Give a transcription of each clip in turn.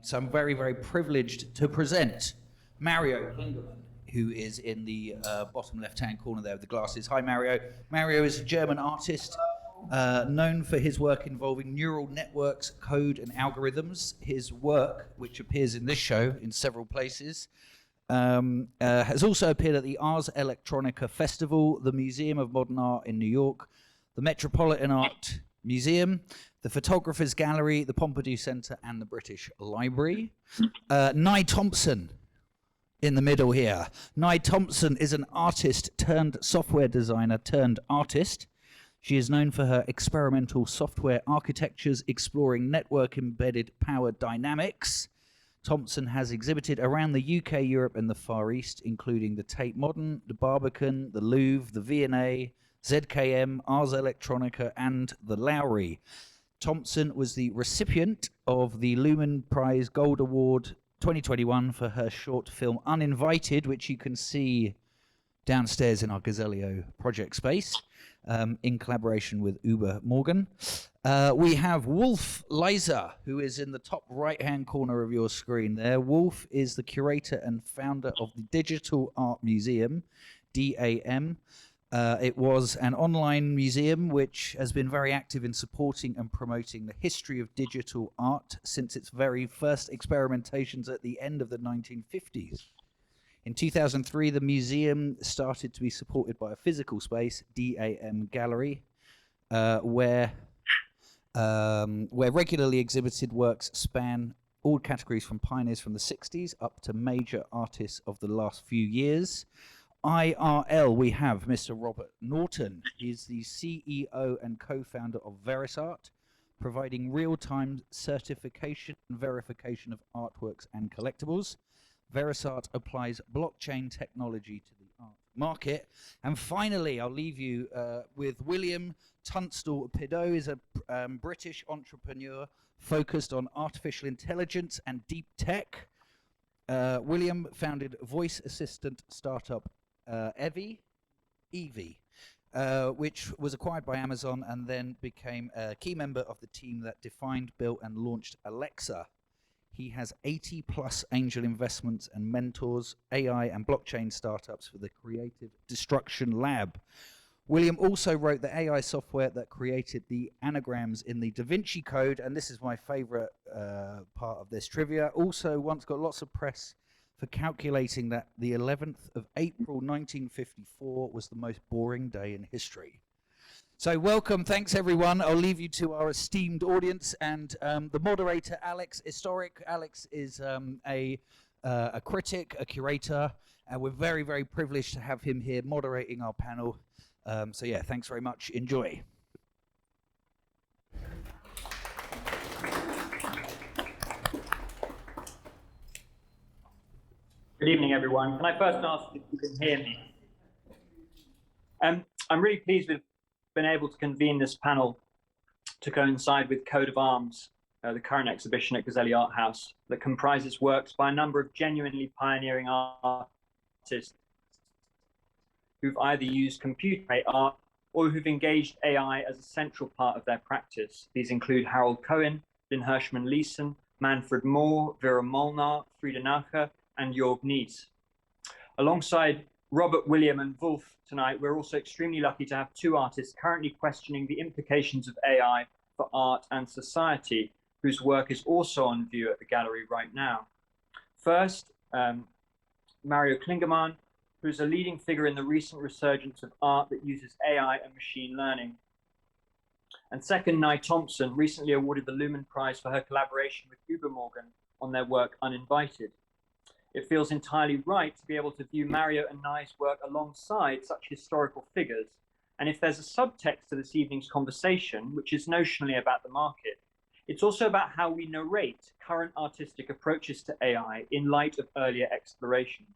So I'm very, very privileged to present Mario Klingemann, who is in the bottom left-hand corner there with the glasses. Hi, Mario. Mario is a German artist known for his work involving neural networks, code, and algorithms. His work, which appears in this show in several places, has also appeared at the Ars Electronica Festival, the Museum of Modern Art in New York, the Metropolitan Art Museum, the Photographers Gallery, the Pompidou Centre, and the British Library. Nye Thompson in the middle here. Nye Thompson is an artist turned software designer turned artist. She is known for her experimental software architectures exploring network-embedded power dynamics. Thompson has exhibited around the UK, Europe, and the Far East, including the Tate Modern, the Barbican, the Louvre, the V&A, ZKM, Ars Electronica, and the Lowry. Thompson was the recipient of the Lumen Prize Gold Award 2021 for her short film Uninvited, which you can see downstairs in our Gazelio project space, in collaboration with Uber Morgan. We have Wolf Leiser, who is in the top right-hand corner of your screen there. Wolf is the curator and founder of the Digital Art Museum, DAM. It was an online museum which has been very active in supporting and promoting the history of digital art since its very first experimentations at the end of the 1950s. In 2003, the museum started to be supported by a physical space, DAM Gallery, where regularly exhibited works span all categories from pioneers from the 60s up to major artists of the last few years. IRL, we have Mr. Robert Norton. He's the CEO and co-founder of Verisart, providing real-time certification and verification of artworks and collectibles. Verisart applies blockchain technology to the art market. And finally, I'll leave you with William Tunstall-Pideaux. Is a British entrepreneur focused on artificial intelligence and deep tech. William founded voice assistant startup Evie, which was acquired by Amazon and then became a key member of the team that defined, built, and launched Alexa. He has 80 plus angel investments and mentors AI and blockchain startups for the Creative Destruction Lab. William also wrote the AI software that created the anagrams in the Da Vinci Code, and this is my favorite part of this trivia. Also once got lots of press for calculating that the 11th of April 1954 was the most boring day in history. So welcome, thanks everyone. I'll leave you to our esteemed audience and the moderator, Alex Historic. Alex is a critic, a curator, and we're very, very privileged to have him here moderating our panel. So yeah, thanks very much. Enjoy. Good evening, everyone. Can I first ask if you can hear me? I'm really pleased we've been able to convene this panel to coincide with Code of Arms, the current exhibition at Gazelli Art House, that comprises works by a number of genuinely pioneering artists who've either used computer art or who've engaged AI as a central part of their practice. These include Harold Cohen, Lynn Hirschman-Leeson, Manfred Moore, Vera Molnar, Frieda Nacher, and Jörg Nies. Alongside Robert, William, and Wolf tonight, we're also extremely lucky to have two artists currently questioning the implications of AI for art and society, whose work is also on view at the gallery right now. First, Mario Klingemann, who's a leading figure in the recent resurgence of art that uses AI and machine learning. And second, Nye Thompson, recently awarded the Lumen Prize for her collaboration with Uber Morgan on their work Uninvited. It feels entirely right to be able to view Mario and Nye's work alongside such historical figures. And if there's a subtext to this evening's conversation, which is notionally about the market, it's also about how we narrate current artistic approaches to AI in light of earlier explorations.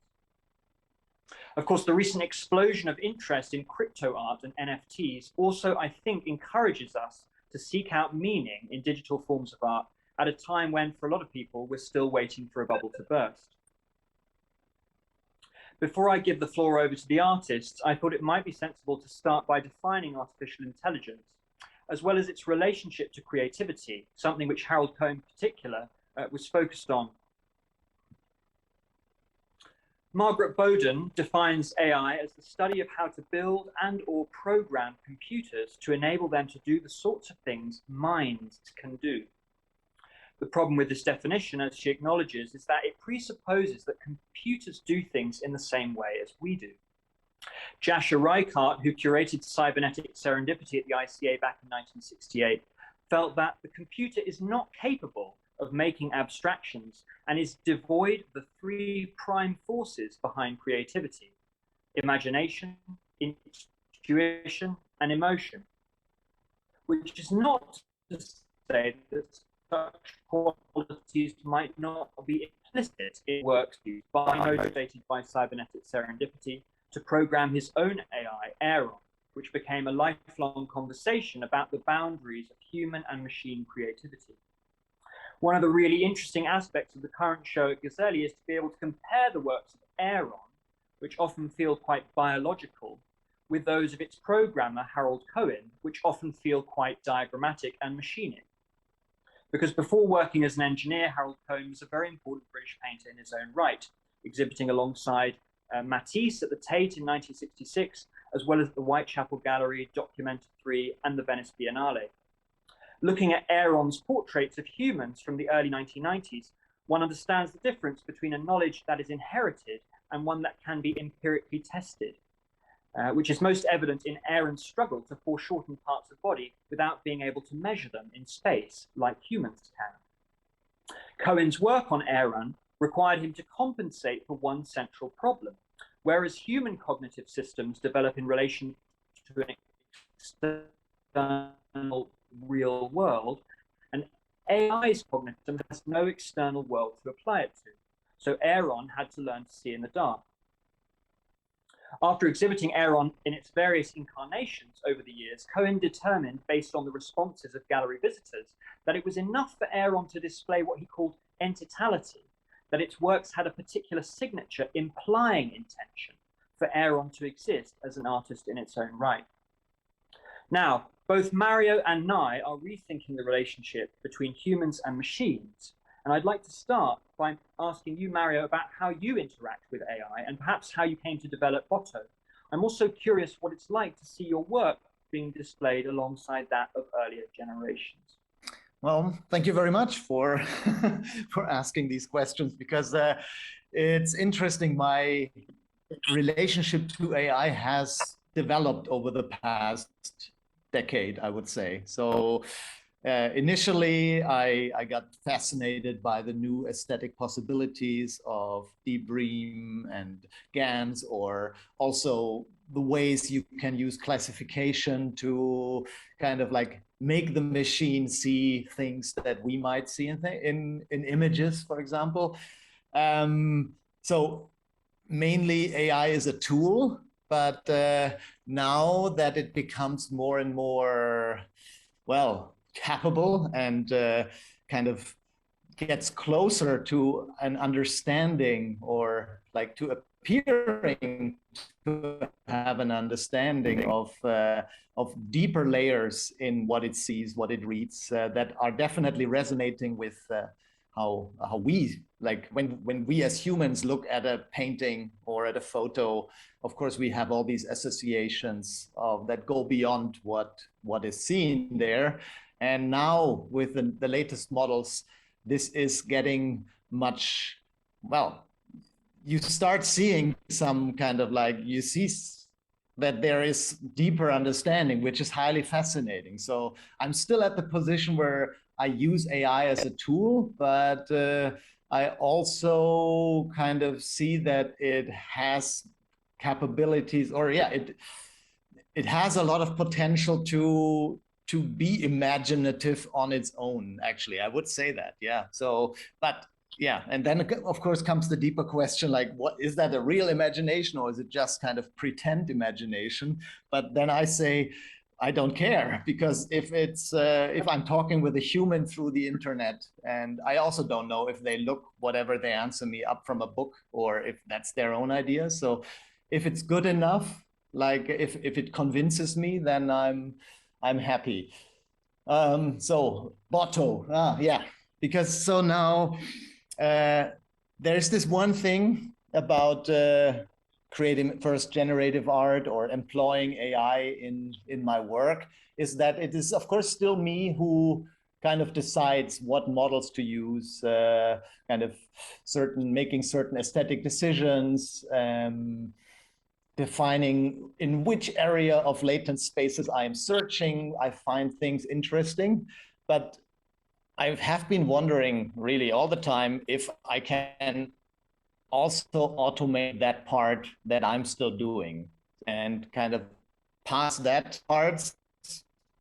Of course, the recent explosion of interest in crypto art and NFTs also, I think, encourages us to seek out meaning in digital forms of art at a time when, for a lot of people, we're still waiting for a bubble to burst. Before I give the floor over to the artists, I thought it might be sensible to start by defining artificial intelligence, as well as its relationship to creativity, something which Harold Cohen in particular was focused on. Margaret Bowden defines AI as the study of how to build and or program computers to enable them to do the sorts of things minds can do. The problem with this definition, as she acknowledges, is that it presupposes that computers do things in the same way as we do. Jascha Reichardt, who curated cybernetic serendipity at the ICA back in 1968, felt that the computer is not capable of making abstractions and is devoid of the three prime forces behind creativity: imagination, intuition, and emotion, which is not to say that such qualities might not be implicit in works used by motivated by cybernetic serendipity to program his own AI, Aaron, which became a lifelong conversation about the boundaries of human and machine creativity. One of the really interesting aspects of the current show at Gazelle is to be able to compare the works of Aaron, which often feel quite biological, with those of its programmer, Harold Cohen, which often feel quite diagrammatic and machinic. Because before working as an engineer, Harold Cohen was a very important British painter in his own right, exhibiting alongside Matisse at the Tate in 1966, as well as the Whitechapel Gallery, Documenta 3, and the Venice Biennale. Looking at Aaron's portraits of humans from the early 1990s, one understands the difference between a knowledge that is inherited and one that can be empirically tested, which is most evident in Aaron's struggle to foreshorten parts of body without being able to measure them in space like humans can. Cohen's work on Aaron required him to compensate for one central problem. Whereas human cognitive systems develop in relation to an external real world, an AI's cognitive system has no external world to apply it to. So Aaron had to learn to see in the dark. After exhibiting Aaron in its various incarnations over the years, Cohen determined, based on the responses of gallery visitors, that it was enough for Aaron to display what he called entitality, that its works had a particular signature implying intention for Aaron to exist as an artist in its own right. Now, both Mario and Nye are rethinking the relationship between humans and machines. And I'd like to start by asking you, Mario, about how you interact with AI and perhaps how you came to develop Botto. I'm also curious what it's like to see your work being displayed alongside that of earlier generations. Well, thank you very much for for asking these questions, because it's interesting. My relationship to AI has developed over the past decade, I would say. So initially, I got fascinated by the new aesthetic possibilities of Deep Dream and GANs, or also the ways you can use classification to kind of like make the machine see things that we might see in images, for example. So mainly AI is a tool, but now that it becomes more and more, well, capable and kind of gets closer to an understanding, or like to appearing to have an understanding of deeper layers in what it sees, what it reads, that are definitely resonating with how we, like when we as humans look at a painting or at a photo, of course we have all these associations that go beyond what is seen there. And now with the latest models, this is getting much, well, you start seeing some kind of like, you see that there is deeper understanding, which is highly fascinating. So I'm still at the position where I use AI as a tool, but I also kind of see that it has capabilities, or yeah, it has a lot of potential to be imaginative on its own, actually. I would say that, yeah. So, but yeah, and then of course comes the deeper question, like, what is that, a real imagination, or is it just kind of pretend imagination? But then I say, I don't care, because if I'm talking with a human through the internet, and I also don't know if they look whatever they answer me up from a book, or if that's their own idea. So if it's good enough, like if it convinces me, then I'm happy. So Botto, yeah. because so now there's this one thing about creating first generative art or employing AI in my work, is that it is of course still me who kind of decides what models to use, kind of making certain aesthetic decisions, defining in which area of latent spaces I am searching. I find things interesting, but I have been wondering really all the time if I can also automate that part that I'm still doing and kind of pass that parts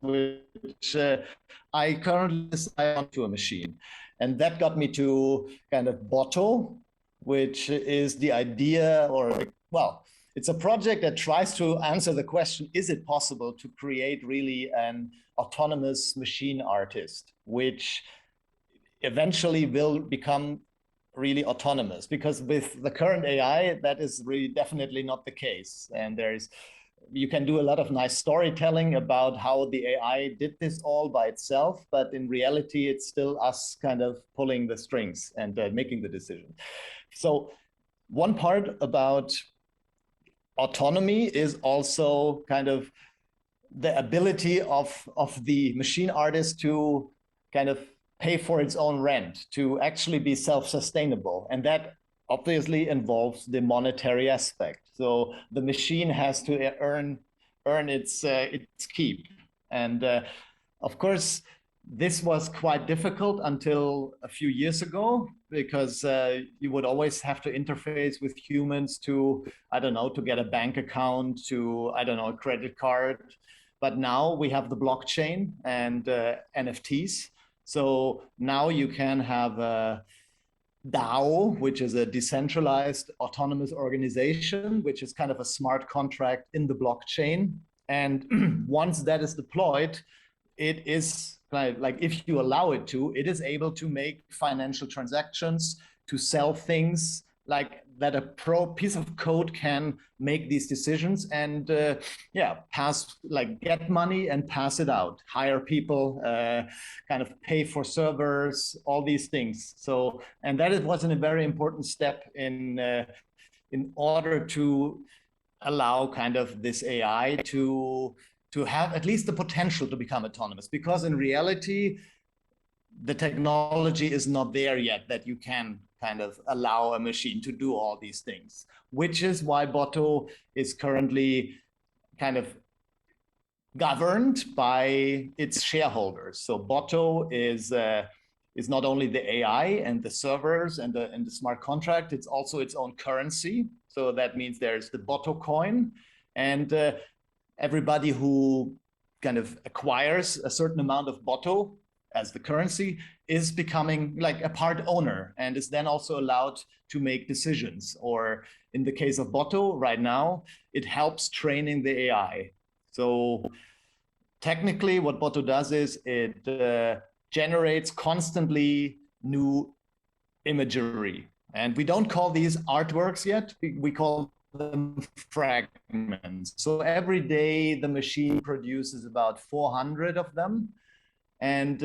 which I currently decide onto a machine. And that got me to kind of Botto, which is the idea, or well, it's a project that tries to answer the question, is it possible to create really an autonomous machine artist, which eventually will become really autonomous? Because with the current AI, that is really definitely not the case. And you can do a lot of nice storytelling about how the AI did this all by itself, but in reality, it's still us kind of pulling the strings and making the decision. So one part about autonomy is also kind of the ability of the machine artist to kind of pay for its own rent, to actually be self-sustainable. And that obviously involves the monetary aspect. So the machine has to earn its keep. And of course, this was quite difficult until a few years ago, because you would always have to interface with humans to, I don't know, to get a bank account, to, I don't know, a credit card. But now we have the blockchain and NFTs. So now you can have a DAO, which is a decentralized autonomous organization, which is kind of a smart contract in the blockchain. And once that is deployed, it is like if you allow it to, it is able to make financial transactions, to sell things, like that a piece of code can make these decisions and get money and pass it out, hire people, kind of pay for servers, all these things. So, and that was a very important step in order to allow kind of this AI to have at least the potential to become autonomous, because in reality, the technology is not there yet that you can kind of allow a machine to do all these things, which is why Botto is currently kind of governed by its shareholders. So Botto is not only the AI and the servers and the smart contract, it's also its own currency. So that means there's the Botto coin, and everybody who kind of acquires a certain amount of Botto as the currency is becoming like a part owner, and is then also allowed to make decisions. Or in the case of Botto right now, it helps training the AI. So technically what Botto does is it generates constantly new imagery. And we don't call these artworks yet, we call them fragments. So every day the machine produces about 400 of them. And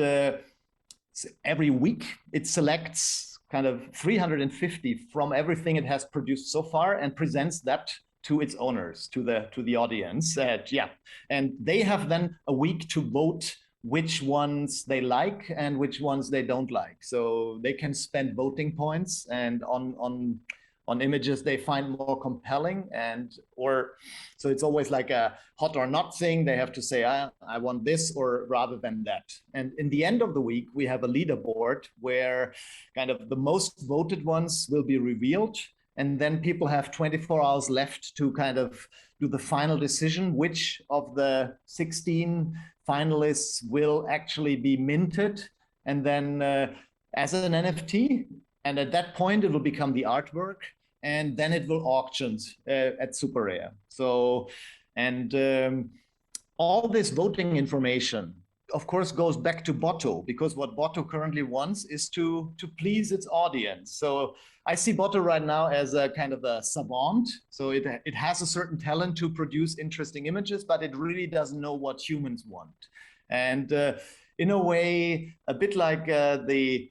every week it selects kind of 350 from everything it has produced so far and presents that to its owners, to the audience. And they have then a week to vote which ones they like and which ones they don't like. So they can spend voting points and on images they find more compelling, so it's always like a hot or not thing. They have to say, I want this or rather than that. And in the end of the week, we have a leaderboard where kind of the most voted ones will be revealed. And then people have 24 hours left to kind of do the final decision, which of the 16 finalists will actually be minted. And then as an NFT, and at that point, it will become the artwork, and then it will auction at Super Rare. So, and all this voting information, of course, goes back to Botto, because what Botto currently wants is to please its audience. So I see Botto right now as a kind of a savant. So it has a certain talent to produce interesting images, but it really doesn't know what humans want. And in a way, a bit like the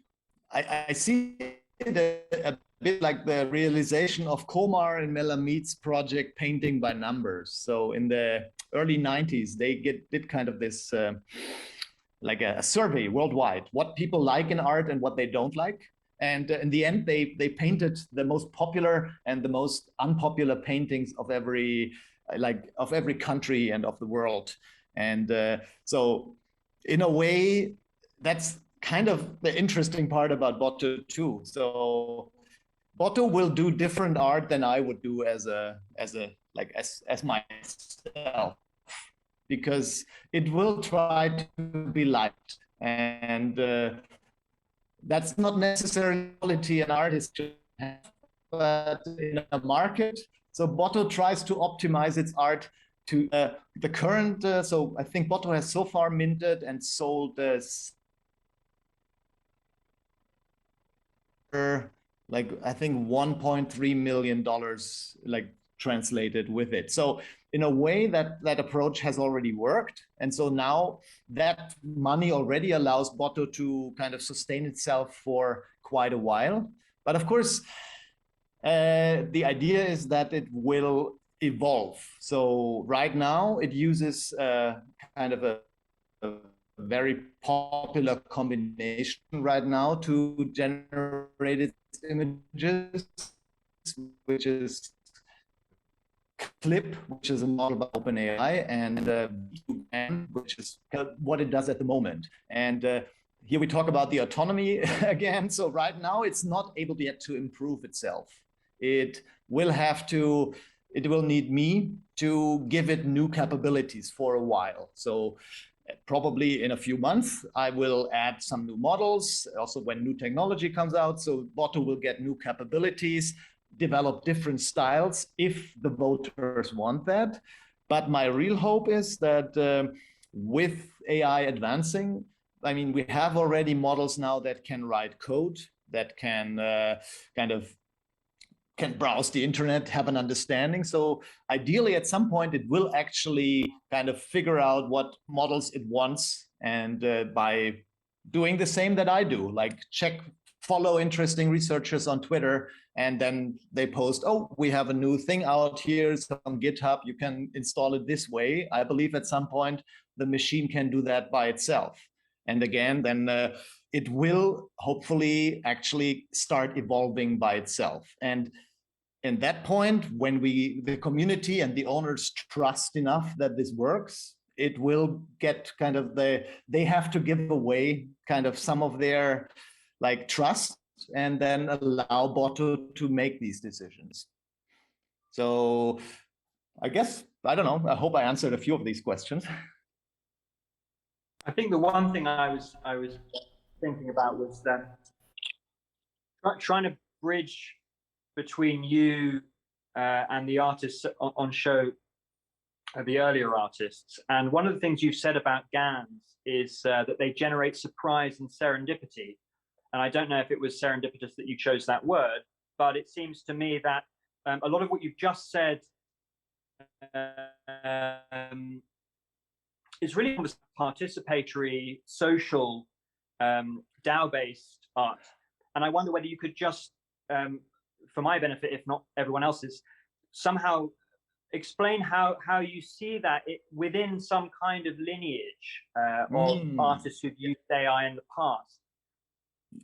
I see it a bit like the realization of Komar and Melamit's project Painting by Numbers. So in the early 90s, they did kind of this like a survey worldwide, what people like in art and what they don't like. And in the end, they painted the most popular and the most unpopular paintings of every country and of the world. And so in a way, that's kind of the interesting part about Botto too. So Botto will do different art than I would do as myself, because it will try to be liked, and that's not necessarily quality an artist should have, but in a market. So Botto tries to optimize its art to the current. So I think Botto has so far minted and sold like I think $1.3 million like translated with it. So in a way that approach has already worked. And so now that money already allows Botto to kind of sustain itself for quite a while. But of course, the idea is that it will evolve. So right now it uses kind of a very popular combination right now to generate its images, which is Clip, which is a model by OpenAI, and which is what it does at the moment. And here we talk about the autonomy again. So right now it's not able yet to improve itself. It will need me to give it new capabilities for a while. So probably in a few months, I will add some new models, also when new technology comes out. So Botto will get new capabilities, develop different styles if the voters want that. But my real hope is that with AI advancing, I mean, we have already models now that can write code, that can can browse the internet, have an understanding. So ideally, at some point, it will actually kind of figure out what models it wants, and by doing the same that I do, like follow interesting researchers on Twitter, and then they post, oh, we have a new thing out here, it's on GitHub, you can install it this way. I believe at some point the machine can do that by itself. And again, then it will hopefully actually start evolving by itself. And in that point, when the community and the owners trust enough that this works, it will get kind of they have to give away kind of some of their like trust, and then allow Botto to make these decisions. So I guess, I don't know, I hope I answered a few of these questions. I think the one thing I was thinking about was that trying to bridge between you and the artists on show, the earlier artists. And one of the things you've said about GANs is that they generate surprise and serendipity. And I don't know if it was serendipitous that you chose that word, but it seems to me that a lot of what you've just said is really participatory, social, DAO-based art. And I wonder whether you could just, for my benefit, if not everyone else's, somehow explain how you see that within some kind of lineage of artists who've used AI in the past.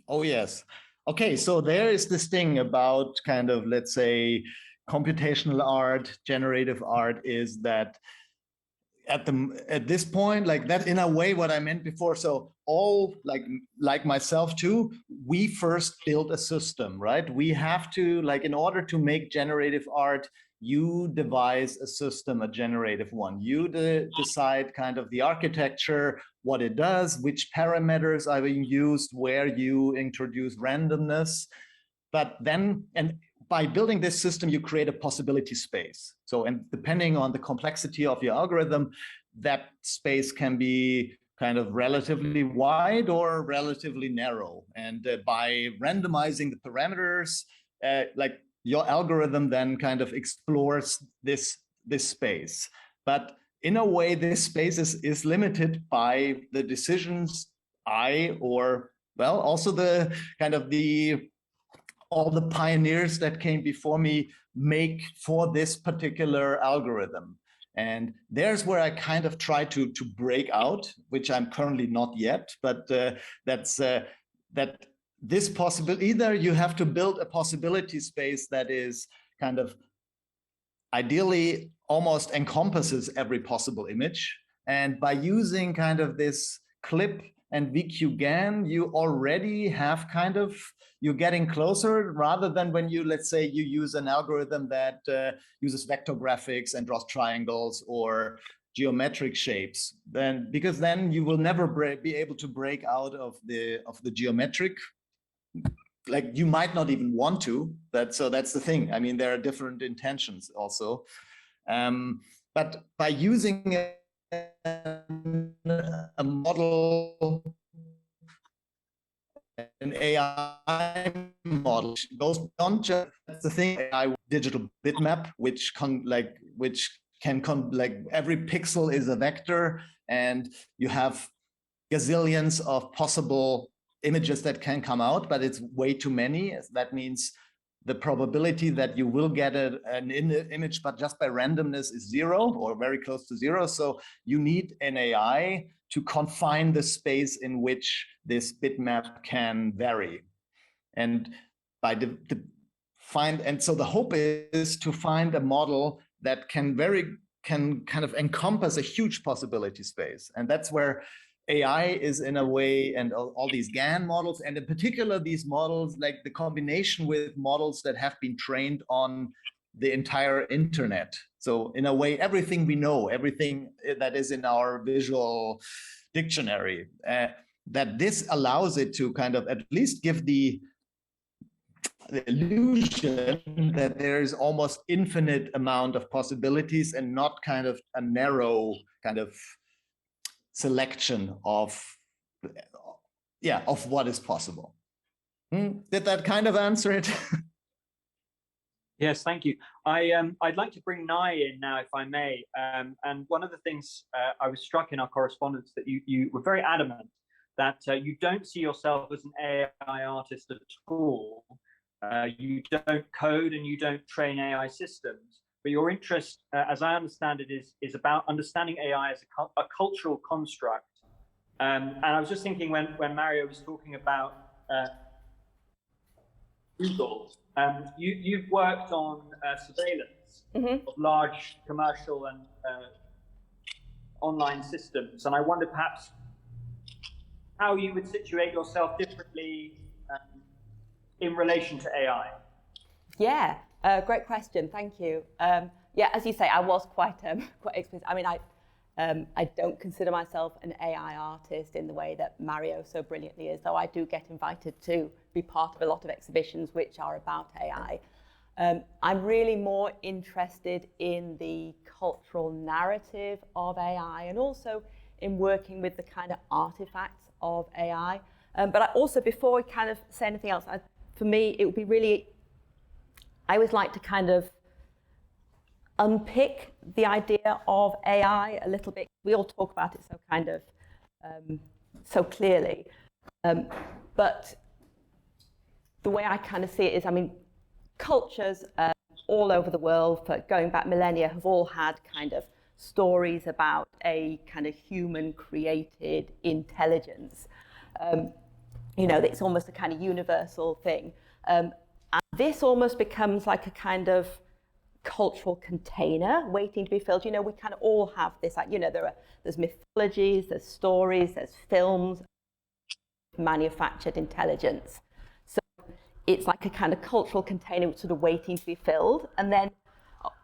Oh, yes. Okay, so there is this thing about kind of, let's say, computational art, generative art, is that at this point, like that in a way what I meant before. So all like myself too, we first build a system, right? We have to, like, in order to make generative art, you devise a system, a generative one. You decide kind of the architecture, what it does, which parameters are being used, where you introduce randomness. But then, and by building this system, you create a possibility space. So, and depending on the complexity of your algorithm, that space can be kind of relatively wide or relatively narrow. And by randomizing the parameters, like your algorithm then kind of explores this space. But in a way, this space is limited by the decisions I or well, also the kind of all the pioneers that came before me make for this particular algorithm. And there's where I kind of try to break out, which I'm currently not yet, but that's that this possible, either you have to build a possibility space that is kind of ideally almost encompasses every possible image. And by using kind of this clip and VQGAN, you already have kind of, you're getting closer, rather than when you, let's say you use an algorithm that uses vector graphics and draws triangles or geometric shapes, then because then you will never be able to break out of the geometric. Like you might not even want to, so that's the thing. I mean, there are different intentions also, but by using a model, an AI model goes beyond just, that's the thing, AI digital bitmap, which every pixel is a vector, and you have gazillions of possible images that can come out, but it's way too many. That means the probability that you will get an image, but just by randomness, is zero or very close to zero. So you need an AI to confine the space in which this bitmap can vary. And by so the hope is to find a model that can kind of encompass a huge possibility space. And that's where AI is in a way, and all these GAN models, and in particular these models, like the combination with models that have been trained on the entire internet. So in a way, everything we know, everything that is in our visual dictionary, that this allows it to kind of at least give the illusion that there's almost infinite amount of possibilities and not kind of a narrow kind of selection of what is possible. Did that kind of answer it? Yes, thank you. I'd like to bring Nai in now, if I may. And one of the things I was struck in our correspondence that you were very adamant that you don't see yourself as an AI artist at all. You don't code and you don't train AI systems. But your interest, as I understand it, is about understanding AI as a cultural construct. And I was just thinking when Mario was talking about Google, you've worked on surveillance of large commercial and online systems. And I wonder perhaps how you would situate yourself differently in relation to AI. Yeah, great question. Thank you. Yeah, as you say, I was quite explicit. I mean, I don't consider myself an AI artist in the way that Mario so brilliantly is, though I do get invited to be part of a lot of exhibitions which are about AI. I'm really more interested in the cultural narrative of AI and also in working with the kind of artifacts of AI. But I also, before we kind of say anything else, for me, it would be really, I always like to kind of unpick the idea of AI a little bit. We all talk about it so kind of so clearly, but the way I kind of see it is, I mean, cultures all over the world, for going back millennia, have all had kind of stories about a kind of human-created intelligence. You know, it's almost a kind of universal thing. And this almost becomes like a kind of cultural container waiting to be filled. You know, we kind of all have this, like, you know, there's mythologies, there's stories, there's films, manufactured intelligence. So it's like a kind of cultural container sort of waiting to be filled. And then,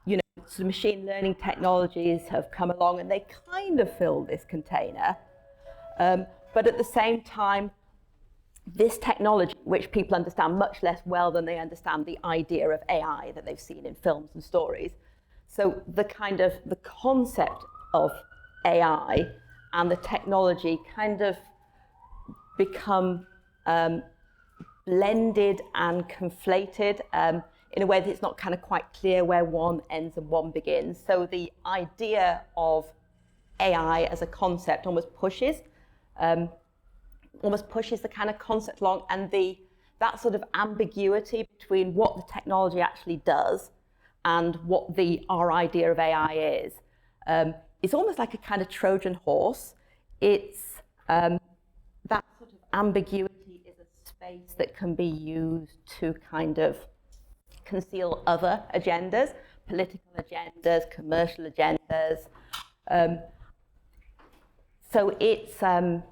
you know, so machine learning technologies have come along and they kind of fill this container. But at the same time, this technology, which people understand much less well than they understand the idea of AI that they've seen in films and stories. So the kind of the concept of AI and the technology kind of become blended and conflated in a way that it's not kind of quite clear where one ends and one begins. So the idea of AI as a concept almost pushes almost pushes the kind of concept along, and that sort of ambiguity between what the technology actually does and what our idea of AI is. It's almost like a kind of Trojan horse. It's that sort of ambiguity is a space that can be used to kind of conceal other agendas, political agendas, commercial agendas. So it's I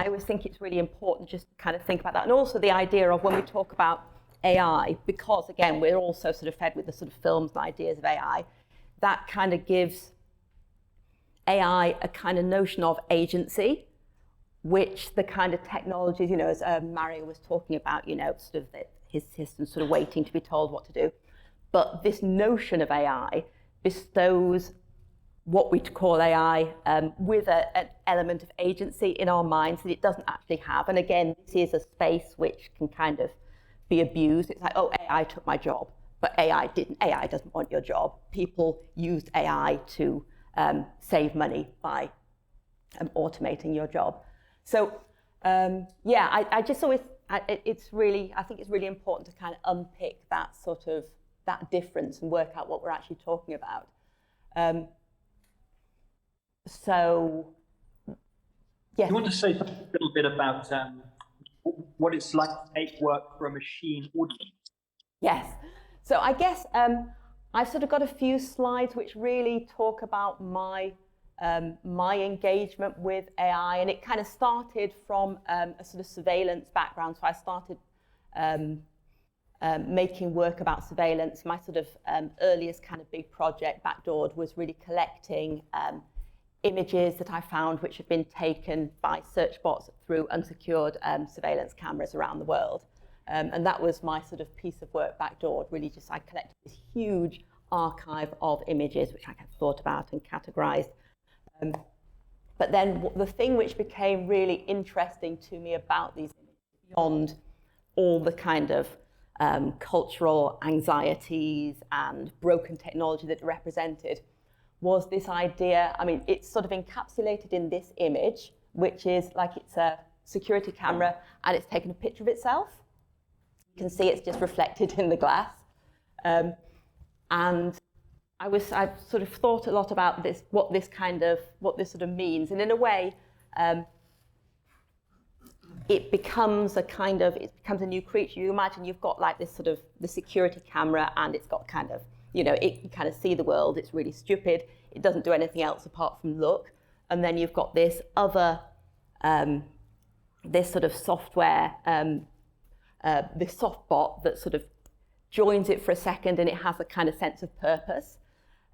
always think it's really important just to kind of think about that, and also the idea of when we talk about AI, because again we're also sort of fed with the sort of films and ideas of AI, that kind of gives AI a kind of notion of agency, which the kind of technologies, as Mario was talking about, sort of his system sort of waiting to be told what to do. But this notion of AI bestows what we call AI with an element of agency in our minds that it doesn't actually have. And again, this is a space which can kind of be abused. It's like, oh, AI took my job, but AI didn't. AI doesn't want your job. People used AI to save money by automating your job. So I just always, I think it's really important to kind of unpick that difference and work out what we're actually talking about. So, yes. You want to say a little bit about what it's like to make work for a machine audience? Yes. So I guess I've sort of got a few slides which really talk about my engagement with AI, and it kind of started from a sort of surveillance background. So I started making work about surveillance. My sort of earliest kind of big project, Backdoored, was really collecting images that I found which had been taken by search bots through unsecured surveillance cameras around the world. And that was my sort of piece of work, Backdoored. Really just, I collected this huge archive of images which I kind of thought about and categorized. But then the thing which became really interesting to me about these images, beyond all the kind of cultural anxieties and broken technology that it represented, was this idea. I mean, it's sort of encapsulated in this image, which is like it's a security camera and it's taken a picture of itself. You can see it's just reflected in the glass. And I've sort of thought a lot about this, what this sort of means. And in a way, it becomes a new creature. You imagine you've got like this sort of the security camera, and it's got kind of, it can kind of see the world. It's really stupid. It doesn't do anything else apart from look. And then you've got this other, this sort of software, this soft bot that sort of joins it for a second, and it has a kind of sense of purpose.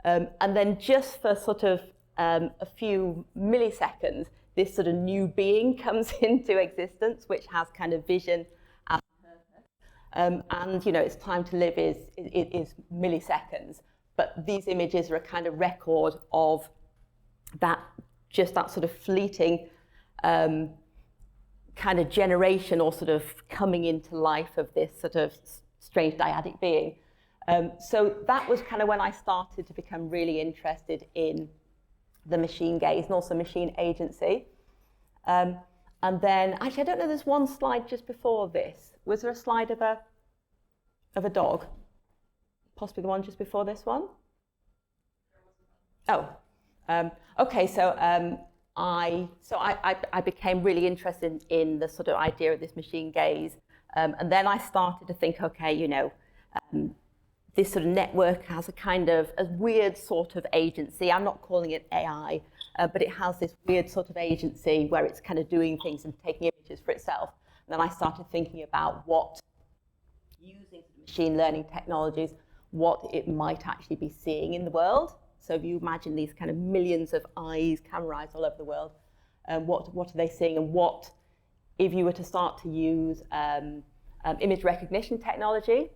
And then just for sort of a few milliseconds, this sort of new being comes into existence, which has kind of vision and purpose. And its time to live is milliseconds. But these images are a kind of record of that sort of fleeting kind of generation, or sort of coming into life of this sort of strange dyadic being. So that was kind of when I started to become really interested in the machine gaze and also machine agency. And then, actually, I don't know, there's one slide just before this. Was there a slide of a dog? Possibly the one just before this one? Oh, okay, so I became really interested in the sort of idea of this machine gaze. And then I started to think, okay, this sort of network has a kind of a weird sort of agency. I'm not calling it AI, but it has this weird sort of agency where it's kind of doing things and taking images for itself. And then I started thinking about using machine learning technologies, what it might actually be seeing in the world. So if you imagine these kind of millions of eyes, camera eyes all over the world, what are they seeing, and what, if you were to start to use image recognition technology,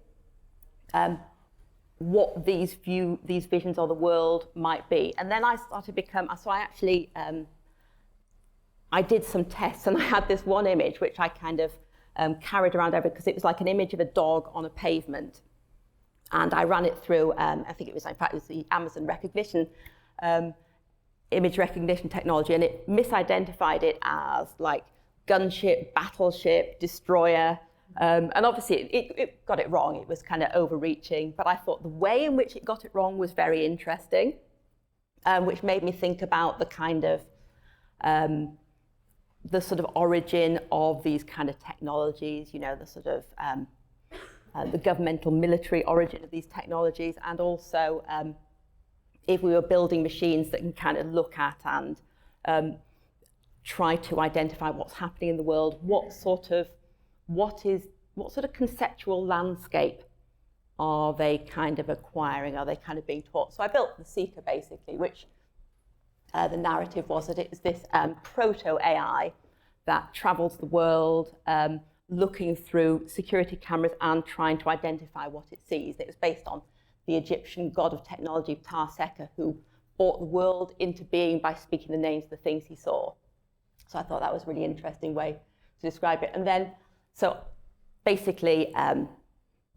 what these visions of the world might be. And then I started to become, so I actually, I did some tests, and I had this one image which I kind of carried around because it was like an image of a dog on a pavement. And I ran it through, I think it was the Amazon recognition image recognition technology, and it misidentified it as like gunship, battleship, destroyer. And obviously it got it wrong. It was kind of overreaching, but I thought the way in which it got it wrong was very interesting, which made me think about the kind of the sort of origin of these kind of technologies, you know, the sort of the governmental military origin of these technologies, and also if we were building machines that can kind of look at and try to identify what's happening in the world, what sort of conceptual landscape are they kind of acquiring? Are they kind of being taught? So I built the Seeker basically, which the narrative was that it is this proto-AI that travels the world, looking through security cameras and trying to identify what it sees. It was based on the Egyptian god of technology, Ptah, who brought the world into being by speaking the names of the things he saw. So I thought that was a really interesting way to describe it. And then, so basically,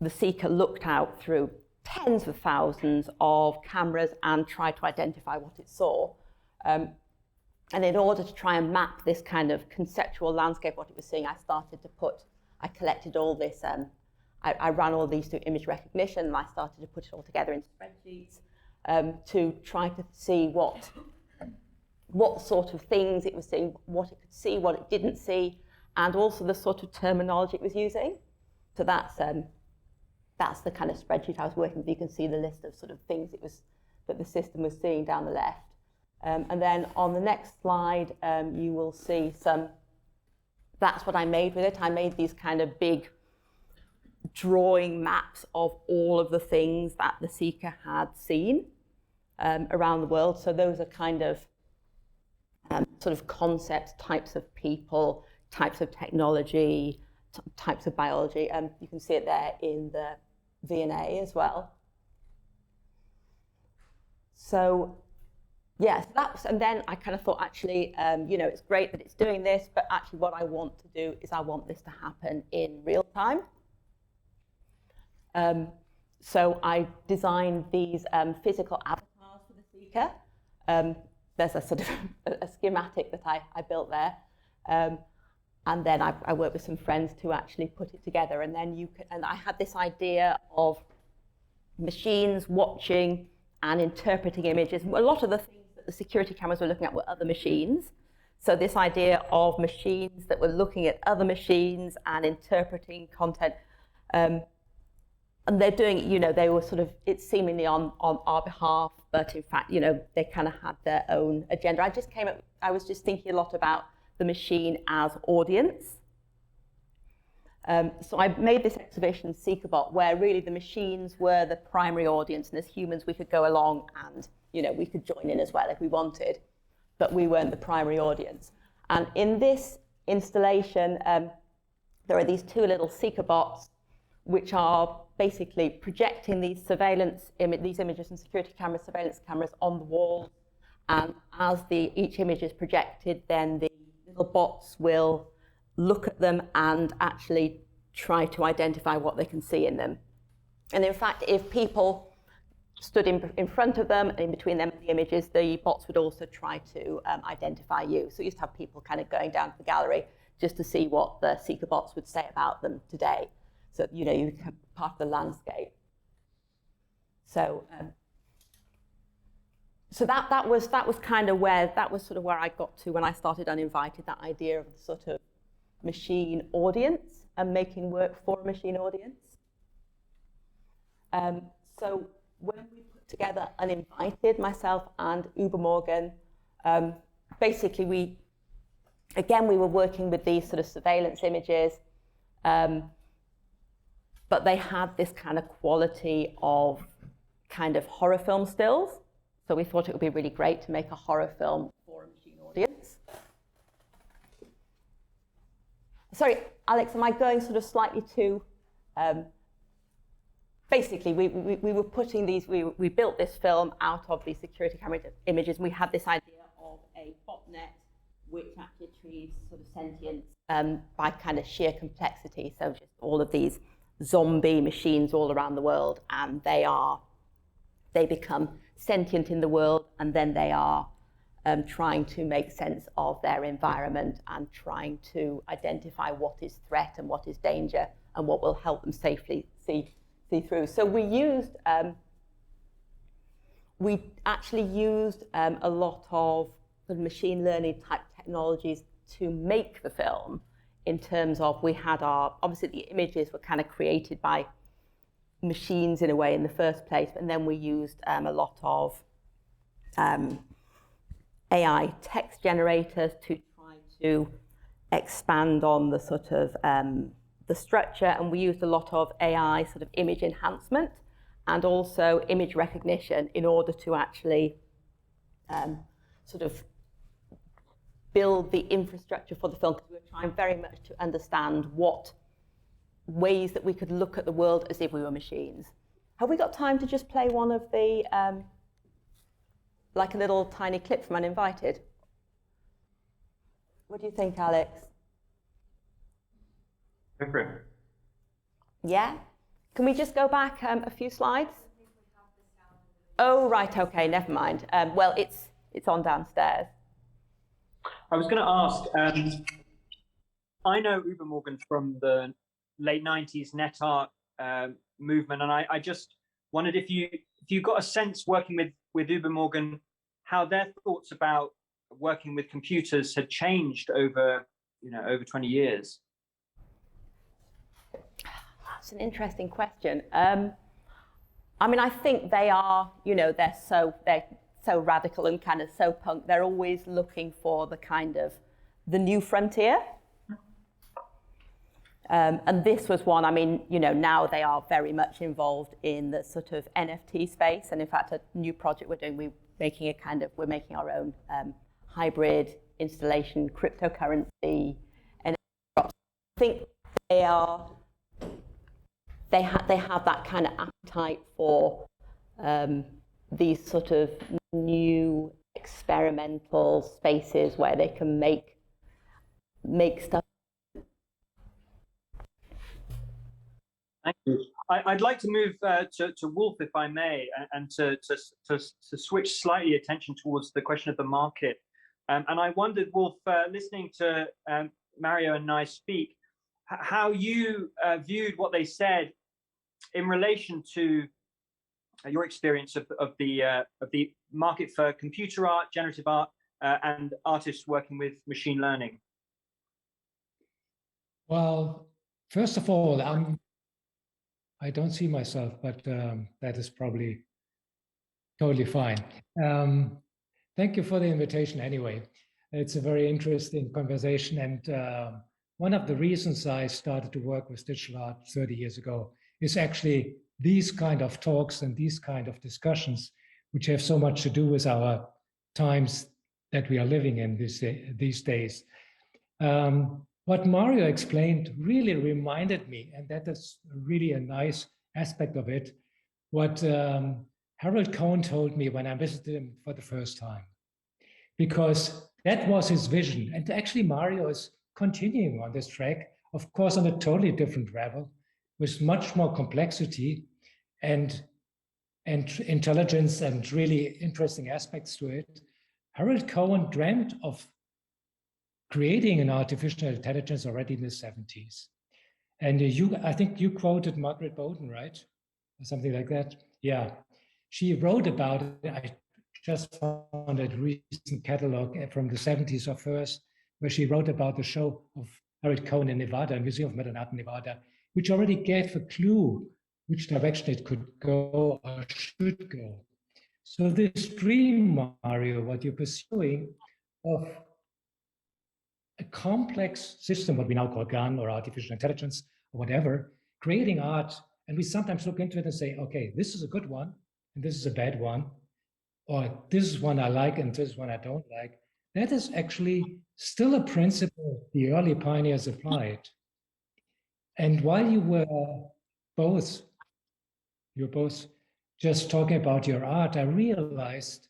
the Seeker looked out through tens of thousands of cameras and tried to identify what it saw. And in order to try and map this kind of conceptual landscape, what it was seeing, I collected all this, I ran all these through image recognition, and I started to put it all together in spreadsheets to try to see what sort of things it was seeing, what it could see, what it didn't see, and also the sort of terminology it was using. So that's the kind of spreadsheet I was working with. You can see the list of sort of things that the system was seeing down the left. And then on the next slide, you will see that's what I made with it. I made these kind of big drawing maps of all of the things that the Seeker had seen around the world. So those are kind of sort of concepts, types of people, types of technology, types of biology. You can see it there in the V&A as So yes, and then I kind of thought, actually, it's great that it's doing this, but actually what I want to do is I want this to happen in real time. So I designed these physical avatars for the Seeker. There's a sort of a schematic that I built there. And then I worked with some friends to actually put it together. And then I had this idea of machines watching and interpreting images. A lot of the things that the security cameras were looking at were other machines. So this idea of machines that were looking at other machines and interpreting content, and they're doing, they were sort of, it's seemingly on our behalf, but in fact, they kind of had their own agenda. I was just thinking a lot about the machine as audience. So I made this exhibition, Seekerbot, where really the machines were the primary audience, and as humans we could go along and we could join in as well if we wanted, but we weren't the primary audience. And in this installation, there are these two little Seekerbots, which are basically projecting these these images and security cameras, surveillance cameras on the wall. And as each image is projected, then the little bots will look at them and actually try to identify what they can see in them. And in fact, if people stood in front of them and in between them and the images, the bots would also try to identify you. So you used to have people kind of going down to the gallery just to see what the Seeker bots would say about them today. So you become part of the landscape. So that was kind of where I got to when I started Uninvited, that idea of the sort of machine audience and making work for a machine audience. So when we put together Uninvited, myself and Uber Morgan, basically we were working with these sort of surveillance images, but they had this kind of quality of kind of horror film stills. So we thought it would be really great to make a horror film for a machine audience. Sorry, Alex, am I going sort of slightly too... Basically, we were putting these... We built this film out of these security camera images, and we had this idea of a botnet which actually achieves sort of sentience by kind of sheer complexity. So just all of these zombie machines all around the world, and they become sentient in the world, and then they are trying to make sense of their environment and trying to identify what is threat and what is danger and what will help them safely see through. So we actually used a lot of machine learning type technologies to make the film, in terms of we had obviously the images were kind of created by machines in a way in the first place, and then we used a lot of AI text generators to try to expand on the sort of the structure, and we used a lot of AI sort of image enhancement and also image recognition in order to actually sort of build the infrastructure for the film, because we were trying very much to understand what ways that we could look at the world as if we were machines. Have we got time to just play one of the, like a little tiny clip from Uninvited? What do you think, Alex? Go for it. Yeah? Can we just go back a few slides? Oh, right, okay, never mind. Well, it's on downstairs. I was going to ask, I know Übermorgen from the late 90s net art movement, and I just wondered if you got a sense working with Übermorgen, how their thoughts about working with computers had changed over 20 years. That's an interesting question. I mean, I think they are, they're so radical and kind of so punk. They're always looking for the new frontier. And this was one. I mean, now they are very much involved in the sort of NFT space. And in fact, a new project we're doing, we're making our own hybrid installation cryptocurrency. And I think they have that kind of appetite for these sort of new experimental spaces where they can make stuff. Thank you. I'd like to move to Wolf, if I may, and to switch slightly attention towards the question of the market. And I wondered, Wolf, listening to Mario and I speak, how you viewed what they said in relation to your experience of the market for computer art, generative art, and artists working with machine learning. Well, first of all, I don't see myself, but that is probably totally fine. Thank you for the invitation anyway. It's a very interesting conversation. And one of the reasons I started to work with digital art 30 years ago is actually these kind of talks and these kind of discussions, which have so much to do with our times that we are living in these days. What Mario explained really reminded me, and that is really a nice aspect of it, what Harold Cohen told me when I visited him for the first time, because that was his vision. And actually Mario is continuing on this track, of course, on a totally different level, with much more complexity and intelligence and really interesting aspects to it. Harold Cohen dreamt of creating an artificial intelligence already in the 70s. And I think you quoted Margaret Bowden, right? Or something like that. Yeah. She wrote about it. I just found a recent catalog from the 70s of hers, where she wrote about the show of Harold Cohen in Nevada, Museum of Modern Art in Nevada, which already gave a clue which direction it could go or should go. So this dream, Mario, what you're pursuing of a complex system, what we now call GAN or artificial intelligence or whatever, creating art, and we sometimes look into it and say, okay, this is a good one, and this is a bad one, or this is one I like and this is one I don't like. That is actually still a principle the early pioneers applied. And while you were both just talking about your art, I realized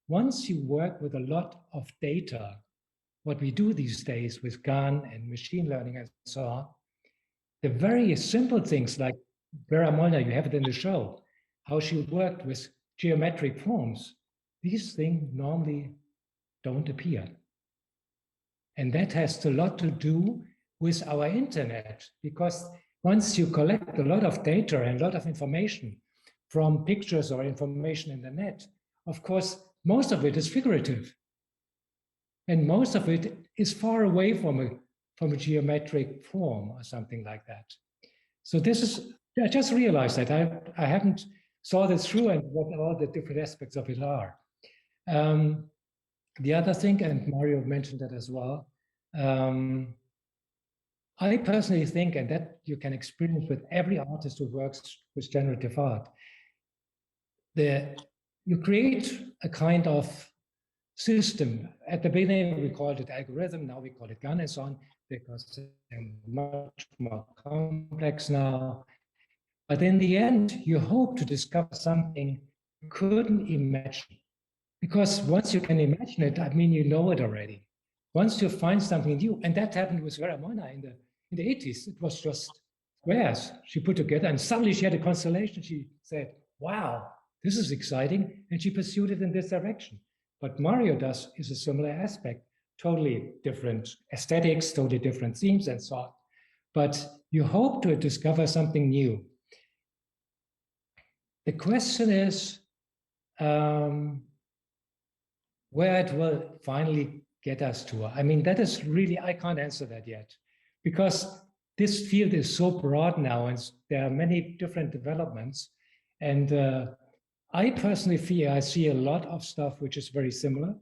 once you work with a lot of data, what we do these days with GAN and machine learning and so on, the very simple things like Vera Molnar, you have it in the show, how she worked with geometric forms, these things normally don't appear. And that has a lot to do with our internet, because once you collect a lot of data and a lot of information from pictures or information in the net, of course, most of it is figurative. And most of it is far away from a geometric form or something like that. So this is, I just realized that I haven't saw this through and what all the different aspects of it are. The other thing, and Mario mentioned that as well, I personally think, and that you can experience with every artist who works with generative art, you create a kind of system. At the beginning, we called it algorithm. Now we call it GAN and so on, because they're much more complex now. But in the end, you hope to discover something you couldn't imagine. Because once you can imagine it, I mean, you know it already. Once you find something new, and that happened with Vera Mona in the 80s, it was just squares she put together, and suddenly she had a constellation. She said, wow, this is exciting, and she pursued it in this direction. What Mario does is a similar aspect, totally different aesthetics, totally different themes, and so on. But you hope to discover something new. The question is where it will finally get us to. I mean, that is really, I can't answer that yet, because this field is so broad now, and there are many different developments. And I personally feel I see a lot of stuff which is very similar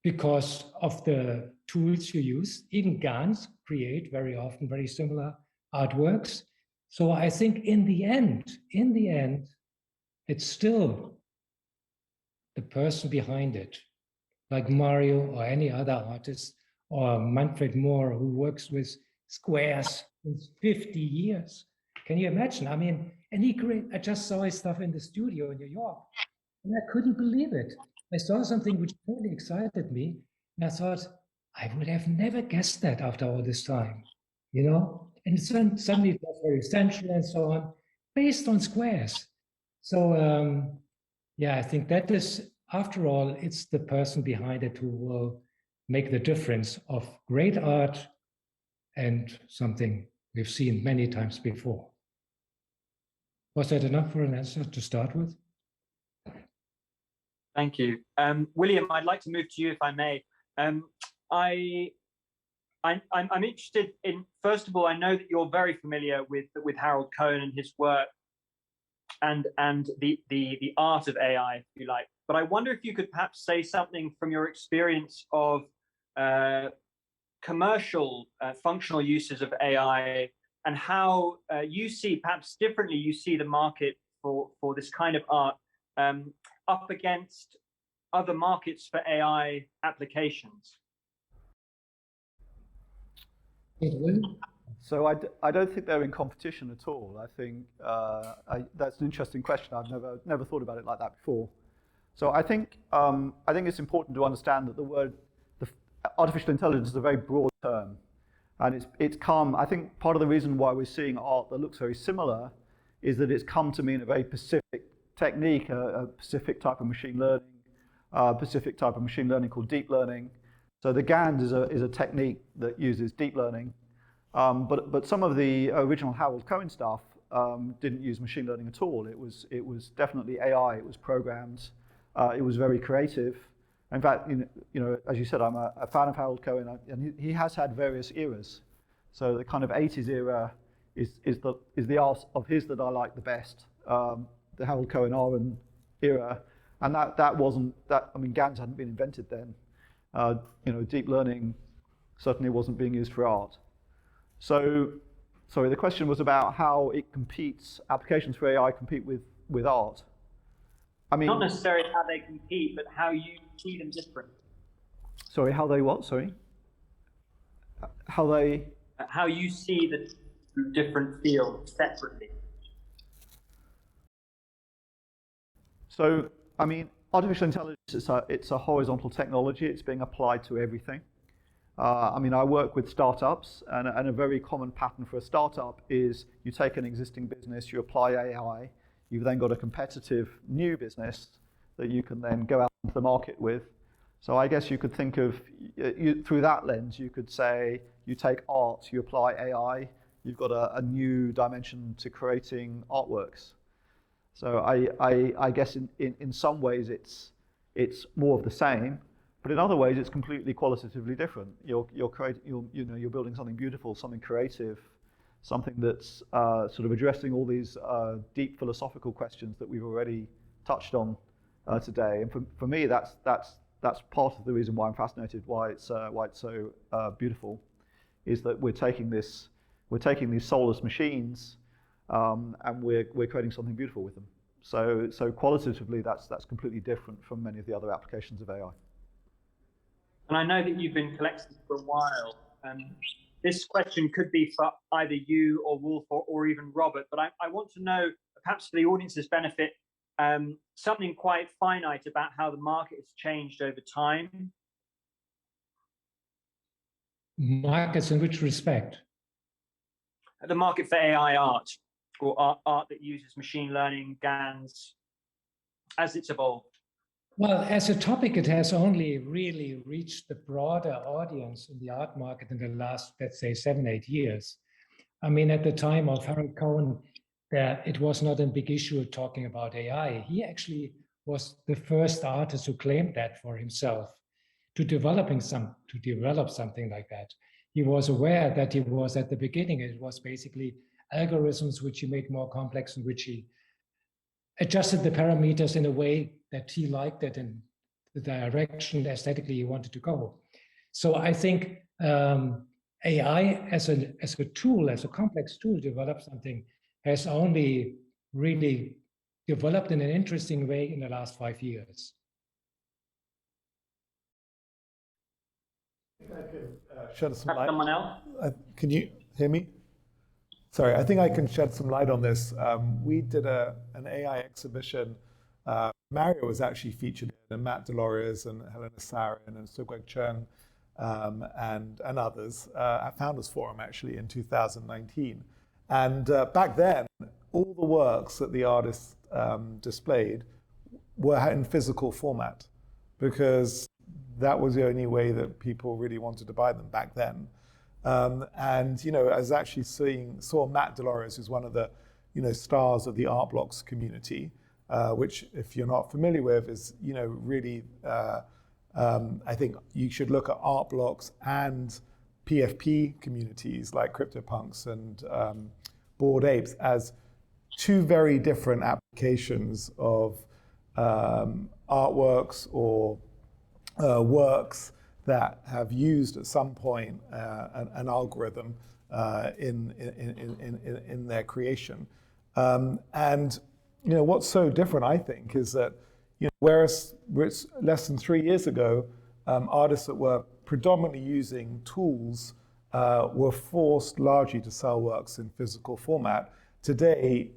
because of the tools you use. Even GANs create very often very similar artworks. So I think in the end, it's still the person behind it, like Mario or any other artist, or Manfred Moore, who works with squares for 50 years. Can you imagine? I mean, and I just saw his stuff in the studio in New York, and I couldn't believe it. I saw something which totally excited me, and I thought, I would have never guessed that after all this time, you know? And suddenly it was very essential and so on, based on squares. So, yeah, I think that is, after all, it's the person behind it who will make the difference of great art and something we've seen many times before. Was that enough for an answer to start with? Thank you. William, I'd like to move to you if I may. I'm interested in, first of all, I know that you're very familiar with Harold Cohen and his work and the art of AI, if you like. But I wonder if you could perhaps say something from your experience of commercial functional uses of AI, and how you see, perhaps differently, you see the market for this kind of art up against other markets for AI applications. So I don't think they're in competition at all. I think that's an interesting question. I've never thought about it like that before. So I think it's important to understand that the word artificial intelligence is a very broad term, and it's come. I think part of the reason why we're seeing art that looks very similar is that it's come to mean a very specific technique, a specific type of machine learning, called deep learning. So the GANs is a technique that uses deep learning, but some of the original Harold Cohen stuff didn't use machine learning at all. It was definitely AI. It was programmed. It was very creative. In fact, you know, as you said, I'm a fan of Harold Cohen, and he has had various eras. So the kind of 80s era is the art of his that I like the best. The Harold Cohen Aaron era, and that wasn't that. I mean, GANs hadn't been invented then. You know, deep learning certainly wasn't being used for art. So, sorry, the question was about how it competes. Applications for AI compete with art. I mean, not necessarily how they compete, but how you see them different. Sorry, how they what? Sorry, how they? How you see the different fields separately. So, I mean, artificial intelligence, it's a horizontal technology. It's being applied to everything. I mean, I work with startups, and a very common pattern for a startup is you take an existing business, you apply AI, you've then got a competitive new business that you can then go out into the market with. So I guess you could think of, through that lens, you could say, you take art, you apply AI, you've got a new dimension to creating artworks. So I guess in some ways it's more of the same, but in other ways it's completely qualitatively different. You're building something beautiful, something creative, something that's sort of addressing all these deep philosophical questions that we've already touched on today. And for me, that's part of the reason why I'm fascinated, why it's so beautiful, is that we're taking these soulless machines and we're creating something beautiful with them. So qualitatively, that's completely different from many of the other applications of AI. And I know that you've been collecting for a while. This question could be for either you or Wolf or even Robert, but I want to know, perhaps for the audience's benefit, something quite finite about how the market has changed over time. Markets in which respect? The market for AI art, or art that uses machine learning, GANs, as it's evolved. Well, as a topic, it has only really reached the broader audience in the art market in the last, let's say, 7-8 years. I mean, at the time of Harold Cohen, it was not a big issue talking about AI. He actually was the first artist who claimed that for himself, to develop something like that. He was aware that he was at the beginning, it was basically algorithms which he made more complex and which he adjusted the parameters in a way that he liked it in the direction aesthetically he wanted to go. So I think AI as a tool, as a complex tool to develop something, has only really developed in an interesting way in the last 5 years. I could shed some light. Someone else? Can you hear me? Sorry, I think I can shed some light on this. We did an AI exhibition. Mario was actually featured in, and Matt Deloriers and Helena Sarin and Sugweg Chen and others at Founders Forum actually in 2019. And back then, all the works that the artists displayed were in physical format, because that was the only way that people really wanted to buy them back then. And I was actually saw Matt Deloriers, who's one of the stars of the art blocks community, which, if you're not familiar with, is really I think you should look at art blocks and PFP communities like CryptoPunks and Bored Apes as two very different applications of artworks or works that have used at some point an algorithm in their creation. And what's so different, I think, is that whereas it's less than 3 years ago, artists that were predominantly using tools were forced largely to sell works in physical format. Today,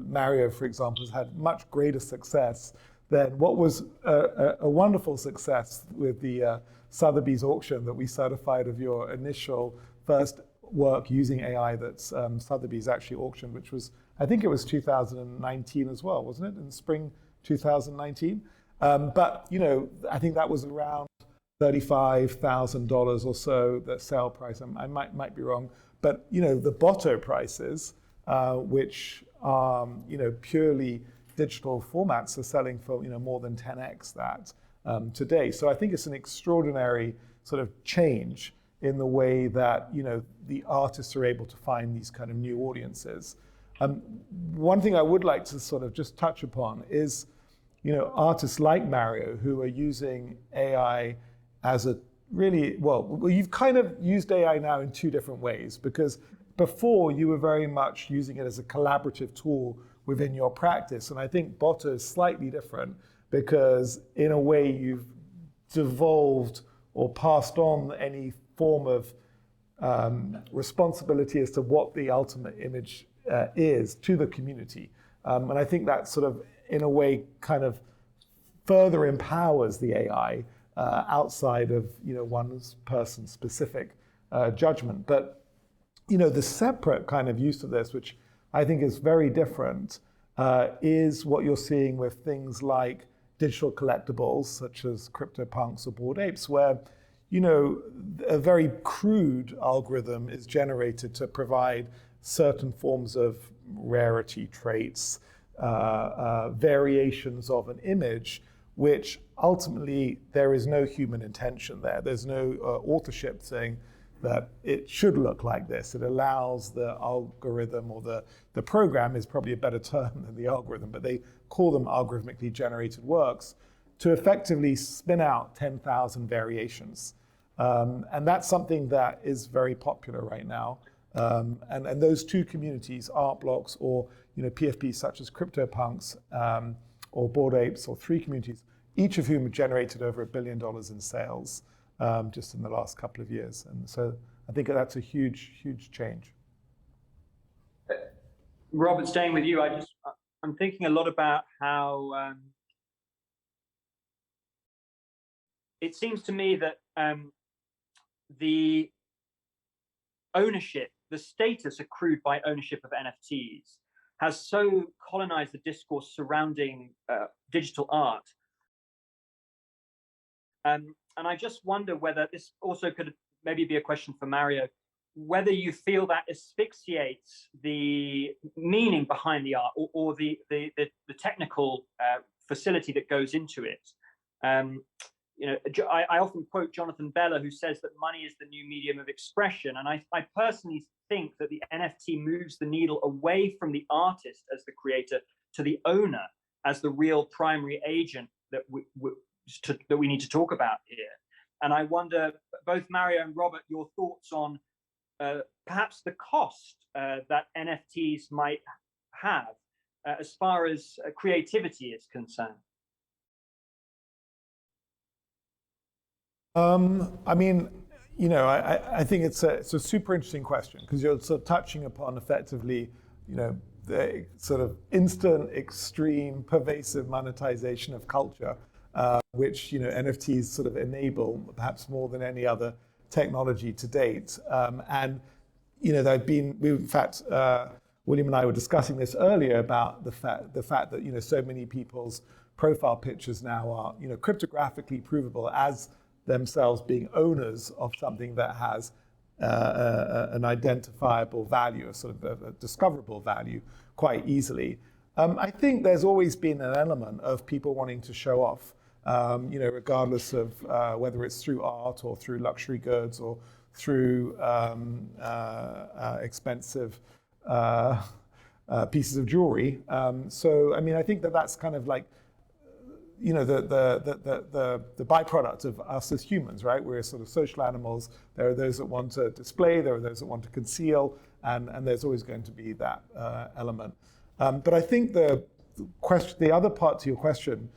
Mario, for example, has had much greater success than what was a wonderful success with the Sotheby's auction that we certified of your initial first work using AI that's Sotheby's actually auctioned, which was, I think it was 2019 as well, wasn't it? In spring 2019. But, I think that was around $35,000 or so, the sale price. I might be wrong. But, the Botto prices, which are, purely digital formats, are selling for, more than 10x that today. So I think it's an extraordinary sort of change in the way that, the artists are able to find these kind of new audiences. One thing I would like to sort of just touch upon is, artists like Mario who are using AI as a really, well, you've kind of used AI now in two different ways, because before you were very much using it as a collaborative tool within your practice. And I think Botto is slightly different because in a way you've devolved or passed on any form of responsibility as to what the ultimate image is to the community. And I think that sort of, in a way, kind of further empowers the AI outside of one person's specific judgment. But the separate kind of use of this, which I think is very different, is what you're seeing with things like digital collectibles such as CryptoPunks or Bored Apes, where a very crude algorithm is generated to provide certain forms of rarity traits, variations of an image, which ultimately there is no human intention there. There's no authorship saying that it should look like this. It allows the algorithm, or the program is probably a better term than the algorithm, but they call them algorithmically generated works, to effectively spin out 10,000 variations. And that's something that is very popular right now. And those two communities, art blocks or PFPs such as CryptoPunks or Bored Apes, or three communities, each of whom have generated over $1 billion in sales just in the last couple of years. And so I think that's a huge, huge change. Robert, staying with you, I'm thinking a lot about how it seems to me that the ownership, the status accrued by ownership of NFTs has so colonized the discourse surrounding digital art. And I just wonder whether this also could maybe be a question for Mario, whether you feel that asphyxiates the meaning behind the art, or the technical facility that goes into it. I often quote Jonathan Bella, who says that money is the new medium of expression. And I personally think that the NFT moves the needle away from the artist as the creator to the owner as the real primary agent that we need to talk about here. And I wonder, both Mario and Robert, your thoughts on perhaps the cost that NFTs might have as far as creativity is concerned. I mean, I think it's a super interesting question, because you're sort of touching upon effectively, the sort of instant, extreme, pervasive monetization of culture, which NFTs sort of enable, perhaps more than any other technology to date. And in fact, William and I were discussing this earlier about the fact that so many people's profile pictures now are cryptographically provable as themselves being owners of something that has an identifiable value, a sort of a discoverable value quite easily. I think there's always been an element of people wanting to show off, regardless of whether it's through art or through luxury goods or through expensive pieces of jewelry. So, I mean, I think that's kind of like, the byproduct of us as humans, right? We're sort of social animals. There are those that want to display, there are those that want to conceal, and there's always going to be that element. But I think the other part to your question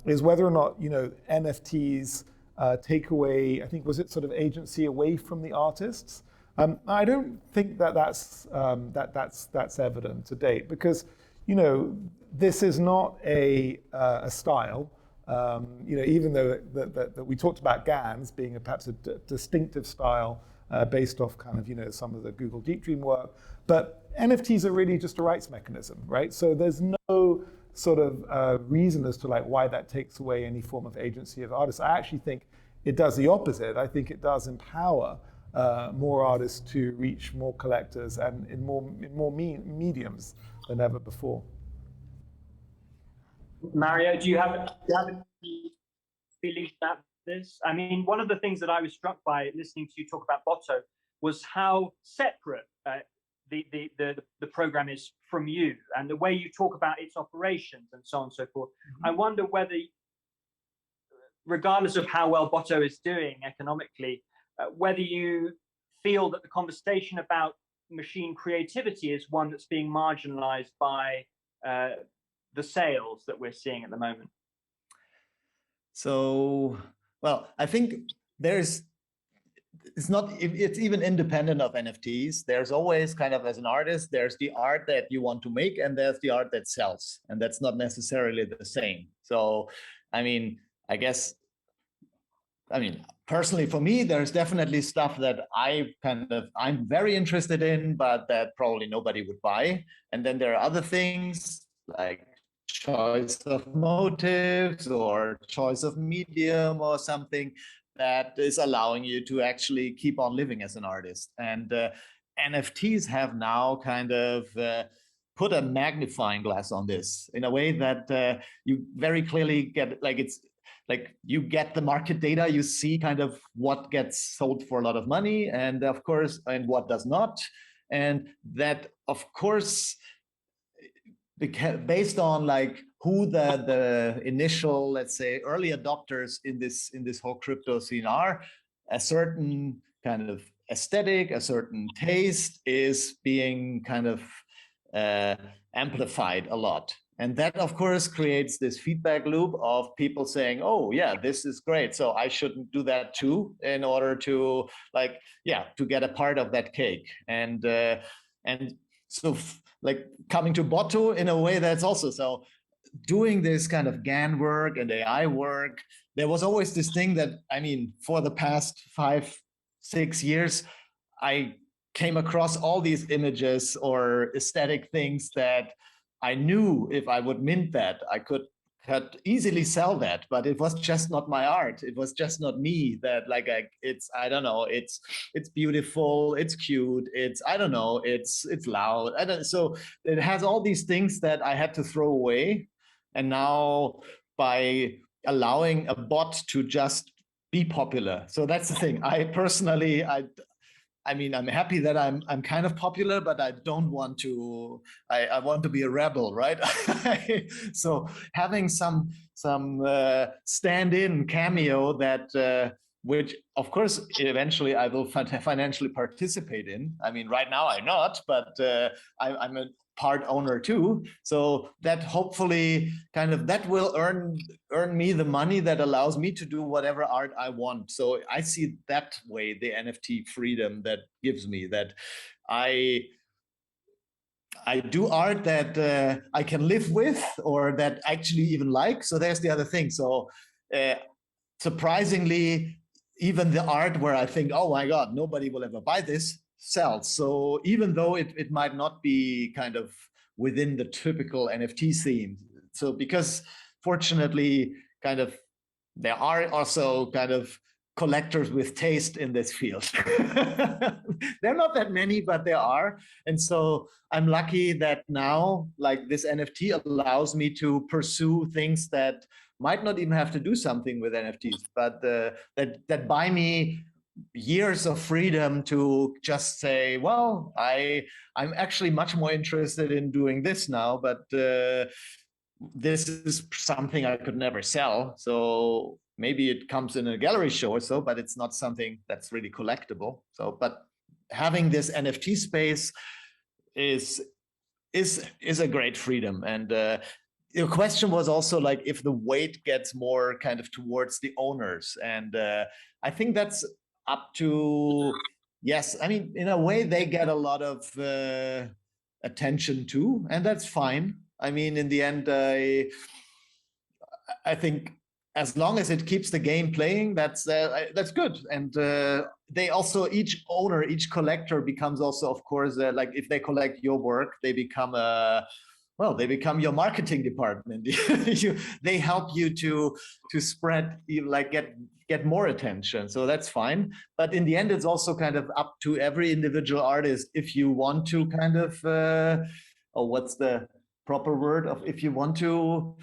is whether or not NFTs take away, I think, was it sort of agency away from the artists? I don't think that's evident to date, because this is not a style. Even though that we talked about GANs being perhaps a distinctive style based off kind of some of the Google Deep Dream work, but NFTs are really just a rights mechanism, right? So there's no sort of reason as to why that takes away any form of agency of artists. I actually think it does the opposite. I think it does empower more artists to reach more collectors and in more mediums than ever before. Mario, do you have any feelings about this? I mean, one of the things that I was struck by listening to you talk about Botto was how separate the program is from you, and the way you talk about its operations and so on and so forth. Mm-hmm. I wonder whether, regardless of how well Botto is doing economically, whether you feel that the conversation about machine creativity is one that's being marginalized by the sales that we're seeing at the moment. So, well, I think it's even independent of NFTs. There's always kind of, as an artist, there's the art that you want to make, and there's the art that sells, and that's not necessarily the same. So, I mean, personally for me, there's definitely stuff that I'm very interested in, but that probably nobody would buy. And then there are other things like choice of motives or choice of medium or something that is allowing you to actually keep on living as an artist. And NFTs have now kind of put a magnifying glass on this in a way that you very clearly get, like, it's like you get the market data, you see kind of what gets sold for a lot of money, and of course, and what does not. And that, of course, based on like who the initial, let's say, early adopters in this whole crypto scene are, a certain kind of aesthetic, a certain taste is being kind of amplified a lot. And that, of course, creates this feedback loop of people saying, oh, yeah, this is great, so I shouldn't do that too, in order to, like, yeah, to get a part of that cake. And so, like, coming to Botto in a way, that's also so doing this kind of GAN work and AI work. There was always this thing that, I mean, for the past 5-6 years, I came across all these images or aesthetic things that I knew if I would mint that, I could easily sell that, but it was just not my art. It was just not me. That, like, it's, I don't know, it's beautiful, it's cute, it's, I don't know, it's loud. So it has all these things that I had to throw away. And now, by allowing a bot to just be popular, so that's the thing. I personally, I mean, I'm happy that I'm kind of popular, but I don't want to. I want to be a rebel, right? So having some stand-in cameo that which, of course, eventually I will financially participate in. I mean, right now I'm not, but I'm a part owner too. So that hopefully kind of that will earn me the money that allows me to do whatever art I want. So I see that way the NFT freedom that gives me, that I do art that I can live with, or that actually even like. So there's the other thing. So surprisingly, even the art where I think, oh my God, nobody will ever buy this, sells. So even though it might not be kind of within the typical NFT theme. So because fortunately, kind of, there are also kind of collectors with taste in this field. There are not that many, but there are. And so I'm lucky that now, like, this NFT allows me to pursue things that might not even have to do something with NFTs, but that buy me years of freedom to just say, well, I'm actually much more interested in doing this now, but this is something I could never sell. So maybe it comes in a gallery show or so, but it's not something that's really collectible. So, but having this NFT space is a great freedom. And your question was also like if the weight gets more kind of towards the owners, and I think that's up to, yes, I mean, in a way they get a lot of attention too, and that's fine. I mean, in the end, I think as long as it keeps the game playing, that's good. And they also, each owner, each collector becomes also, of course, like if they collect your work, they become they become your marketing department. They help you to spread, like get more attention. So that's fine. But in the end, it's also kind of up to every individual artist if you want to kind of, what's the proper word of, if you want to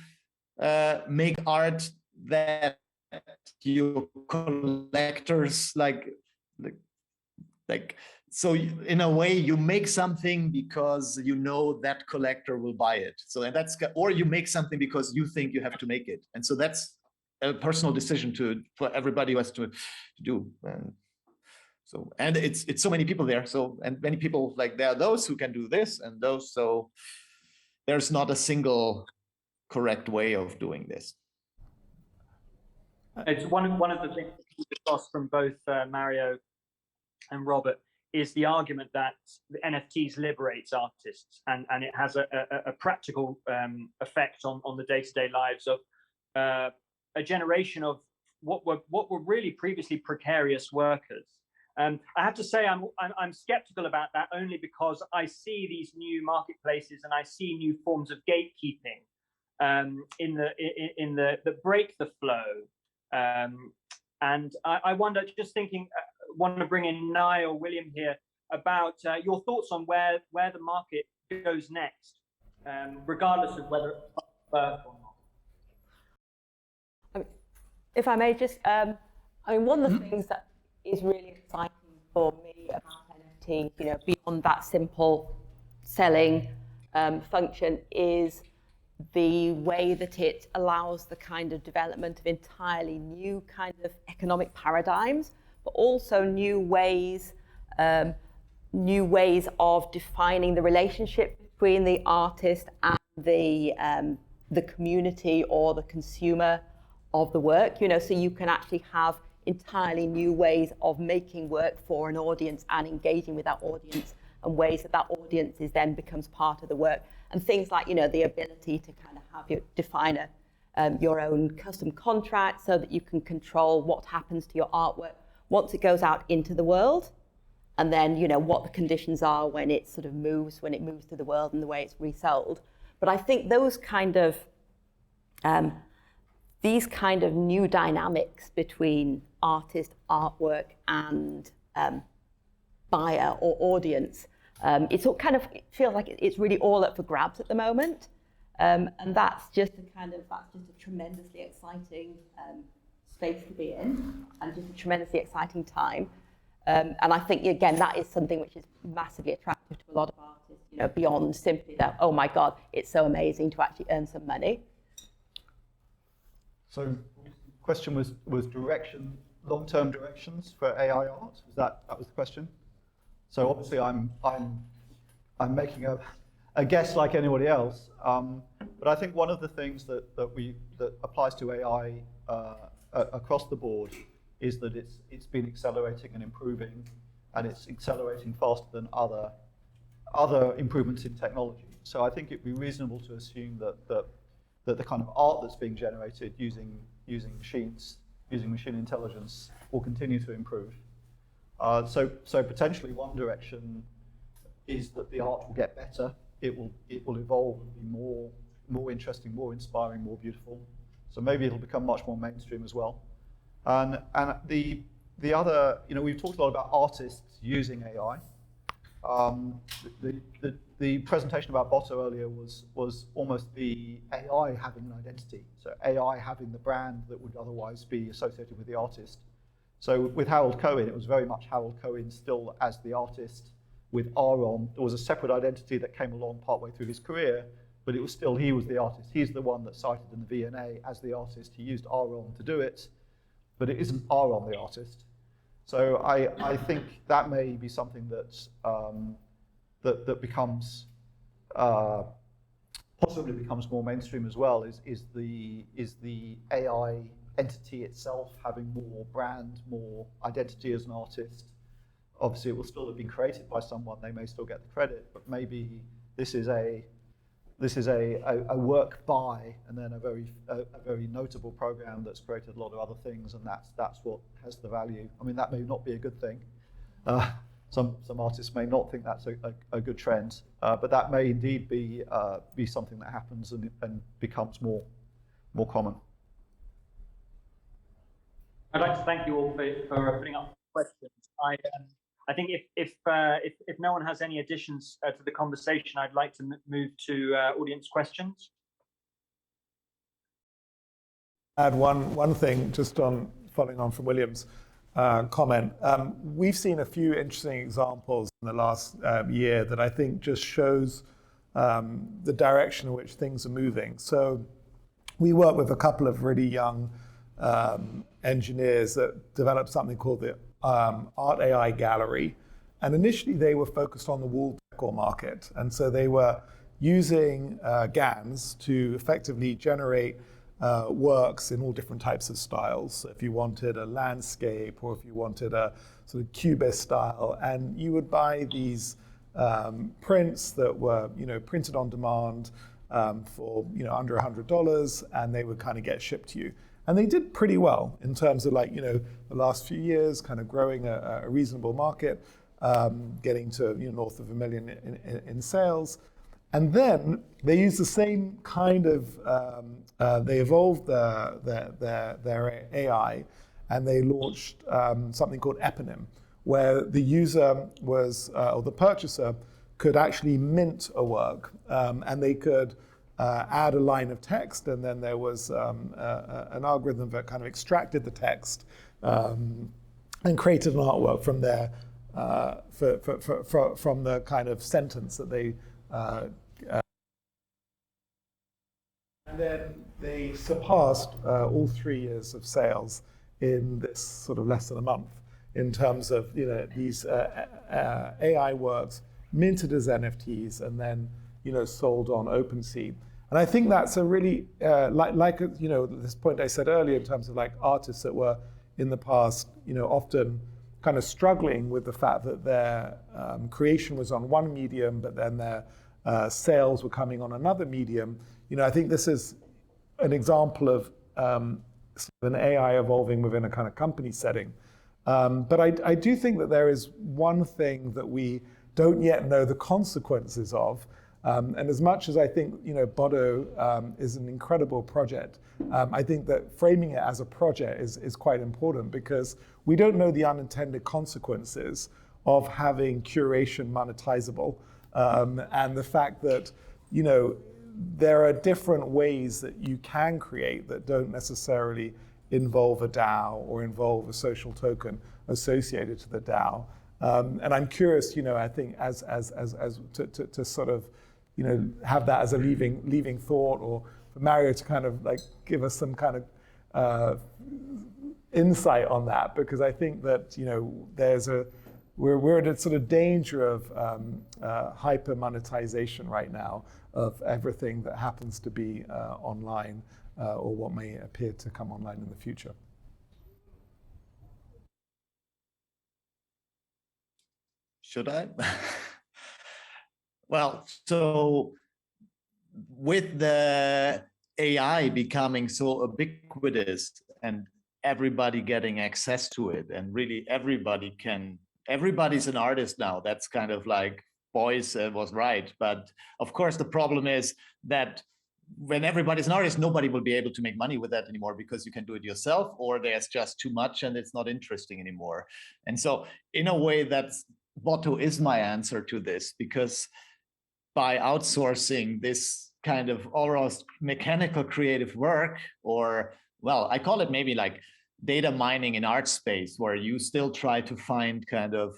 make art that your collectors like so in a way you make something because you know that collector will buy it. So, and that's, or you make something because you think you have to make it. And so that's a personal decision for everybody who has to do. And so, and it's so many people there. So, and many people, like, there are those who can do this and those, so there's not a single correct way of doing this. It's one of the things we discussed from both Mario and Robert is the argument that the NFTs liberates artists, and it has a practical effect on the day-to-day lives of a generation of what were really previously precarious workers. I have to say I'm skeptical about that, only because I see these new marketplaces and I see new forms of gatekeeping that break the flow. And I wonder, just thinking, want to bring in Nye or William here about your thoughts on where the market goes next, regardless of whether it's birth or not. If I may just, one of the things that is really exciting for me about NFTs, beyond that simple selling function, is the way that it allows the kind of development of entirely new kind of economic paradigms, but also new ways of defining the relationship between the artist and the community or the consumer of the work. So you can actually have entirely new ways of making work for an audience and engaging with that audience, and ways that audience is then becomes part of the work. And things like, the ability to kind of have define your own custom contract so that you can control what happens to your artwork once it goes out into the world, and then, what the conditions are when it sort of moves through the world and the way it's resold. But I think those kind of, these kind of new dynamics between artist, artwork, and buyer or audience, it feels like it's really all up for grabs at the moment, and that's just a tremendously exciting space to be in, and just a tremendously exciting time. And I think again that is something which is massively attractive to a lot of artists, beyond simply that, oh my God, it's so amazing to actually earn some money. So, the question was direction, long-term directions for AI art. That was the question? So obviously I'm making a guess like anybody else, but I think one of the things that applies to AI across the board is that it's been accelerating and improving, and it's accelerating faster than other improvements in technology. So I think it'd be reasonable to assume that the kind of art that's being generated using machines, using machine intelligence, will continue to improve. So potentially one direction is that the art will get better. It will evolve and be more interesting, more inspiring, more beautiful. So maybe it'll become much more mainstream as well. And the other, we've talked a lot about artists using AI. The presentation about Boto earlier was almost the AI having an identity. So AI having the brand that would otherwise be associated with the artist. So with Harold Cohen, it was very much Harold Cohen still as the artist. With Aaron, there was a separate identity that came along partway through his career, but it was still he was the artist. He's the one that's cited in the V&A as the artist. He used Aaron to do it, but it isn't Aaron the artist. So I think that may be something that becomes possibly becomes more mainstream as well. Is the AI entity itself having more brand, more identity as an artist? Obviously, it will still have been created by someone. They may still get the credit, but maybe this is a work by, and then a very notable program that's created a lot of other things, and that's what has the value. I mean, that may not be a good thing. Some artists may not think that's a good trend, but that may indeed be something that happens and becomes more common. I'd like to thank you all for putting up questions. I think if no one has any additions to the conversation, I'd like to move to audience questions. Add one thing just on following on from William's comment. We've seen a few interesting examples in the last year that I think just shows the direction in which things are moving. So we work with a couple of really young engineers that developed something called the Art AI Gallery. And initially they were focused on the wall decor market. And so they were using GANs to effectively generate works in all different types of styles. So if you wanted a landscape, or if you wanted a sort of cubist style, and you would buy these prints that were printed on demand for under $100, and they would kind of get shipped to you. And they did pretty well in terms of the last few years, kind of growing a reasonable market, getting to north of $1 million in sales. And then they use the same kind of, they evolved their AI, and they launched something called Eponym, where the user was, or the purchaser, could actually mint a work, and they could add a line of text, and then there was an algorithm that kind of extracted the text and created an artwork from there, from the kind of sentence that they. And then they surpassed all 3 years of sales in this sort of less than a month, in terms of these AI works minted as NFTs and then sold on OpenSea. And I think that's a really like this point I said earlier in terms of like artists that were in the past often kind of struggling with the fact that their creation was on one medium, but then their sales were coming on another medium. I think this is an example of an AI evolving within a kind of company setting. But I do think that there is one thing that we don't yet know the consequences of. And as much as I think Bodo is an incredible project, I think that framing it as a project is quite important, because we don't know the unintended consequences of having curation monetizable, and the fact that there are different ways that you can create that don't necessarily involve a DAO or involve a social token associated to the DAO. And I'm curious, I think as to sort of have that as a leaving thought, or for Mario to kind of like give us some kind of insight on that, because I think that we're at a sort of danger of hyper monetization right now of everything that happens to be online, or what may appear to come online in the future. Should I? Well, so with the AI becoming so ubiquitous and everybody getting access to it, and really everybody's an artist now. That's kind of like Boyce was right. But of course, the problem is that when everybody's an artist, nobody will be able to make money with that anymore, because you can do it yourself, or there's just too much and it's not interesting anymore. And so in a way, Boto is my answer to this, because by outsourcing this kind of almost mechanical creative work, or, well, I call it maybe like data mining in art space, where you still try to find kind of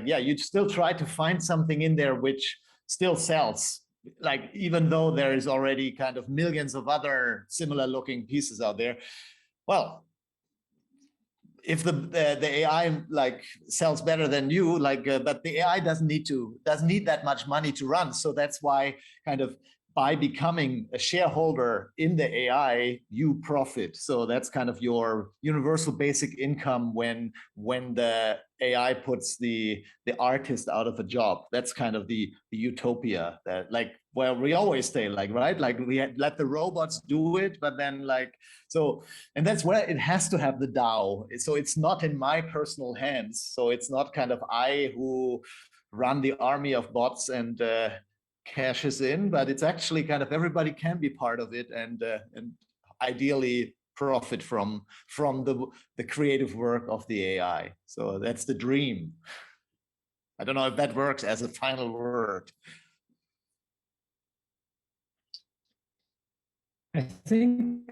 you still try to find something in there which still sells, like even though there is already kind of millions of other similar looking pieces out there. Well, if the AI like sells better than you, but the AI doesn't need that much money to run. So that's why kind of by becoming a shareholder in the AI, you profit. So that's kind of your universal basic income when the AI puts the artist out of a job. That's kind of the utopia that where we always stay, right? Like we let the robots do it, but then and that's where it has to have the DAO. So it's not in my personal hands. So it's not kind of I who run the army of bots and cashes in, but it's actually kind of everybody can be part of it, and ideally profit from the creative work of the AI. So that's the dream. I don't know if that works as a final word. I think,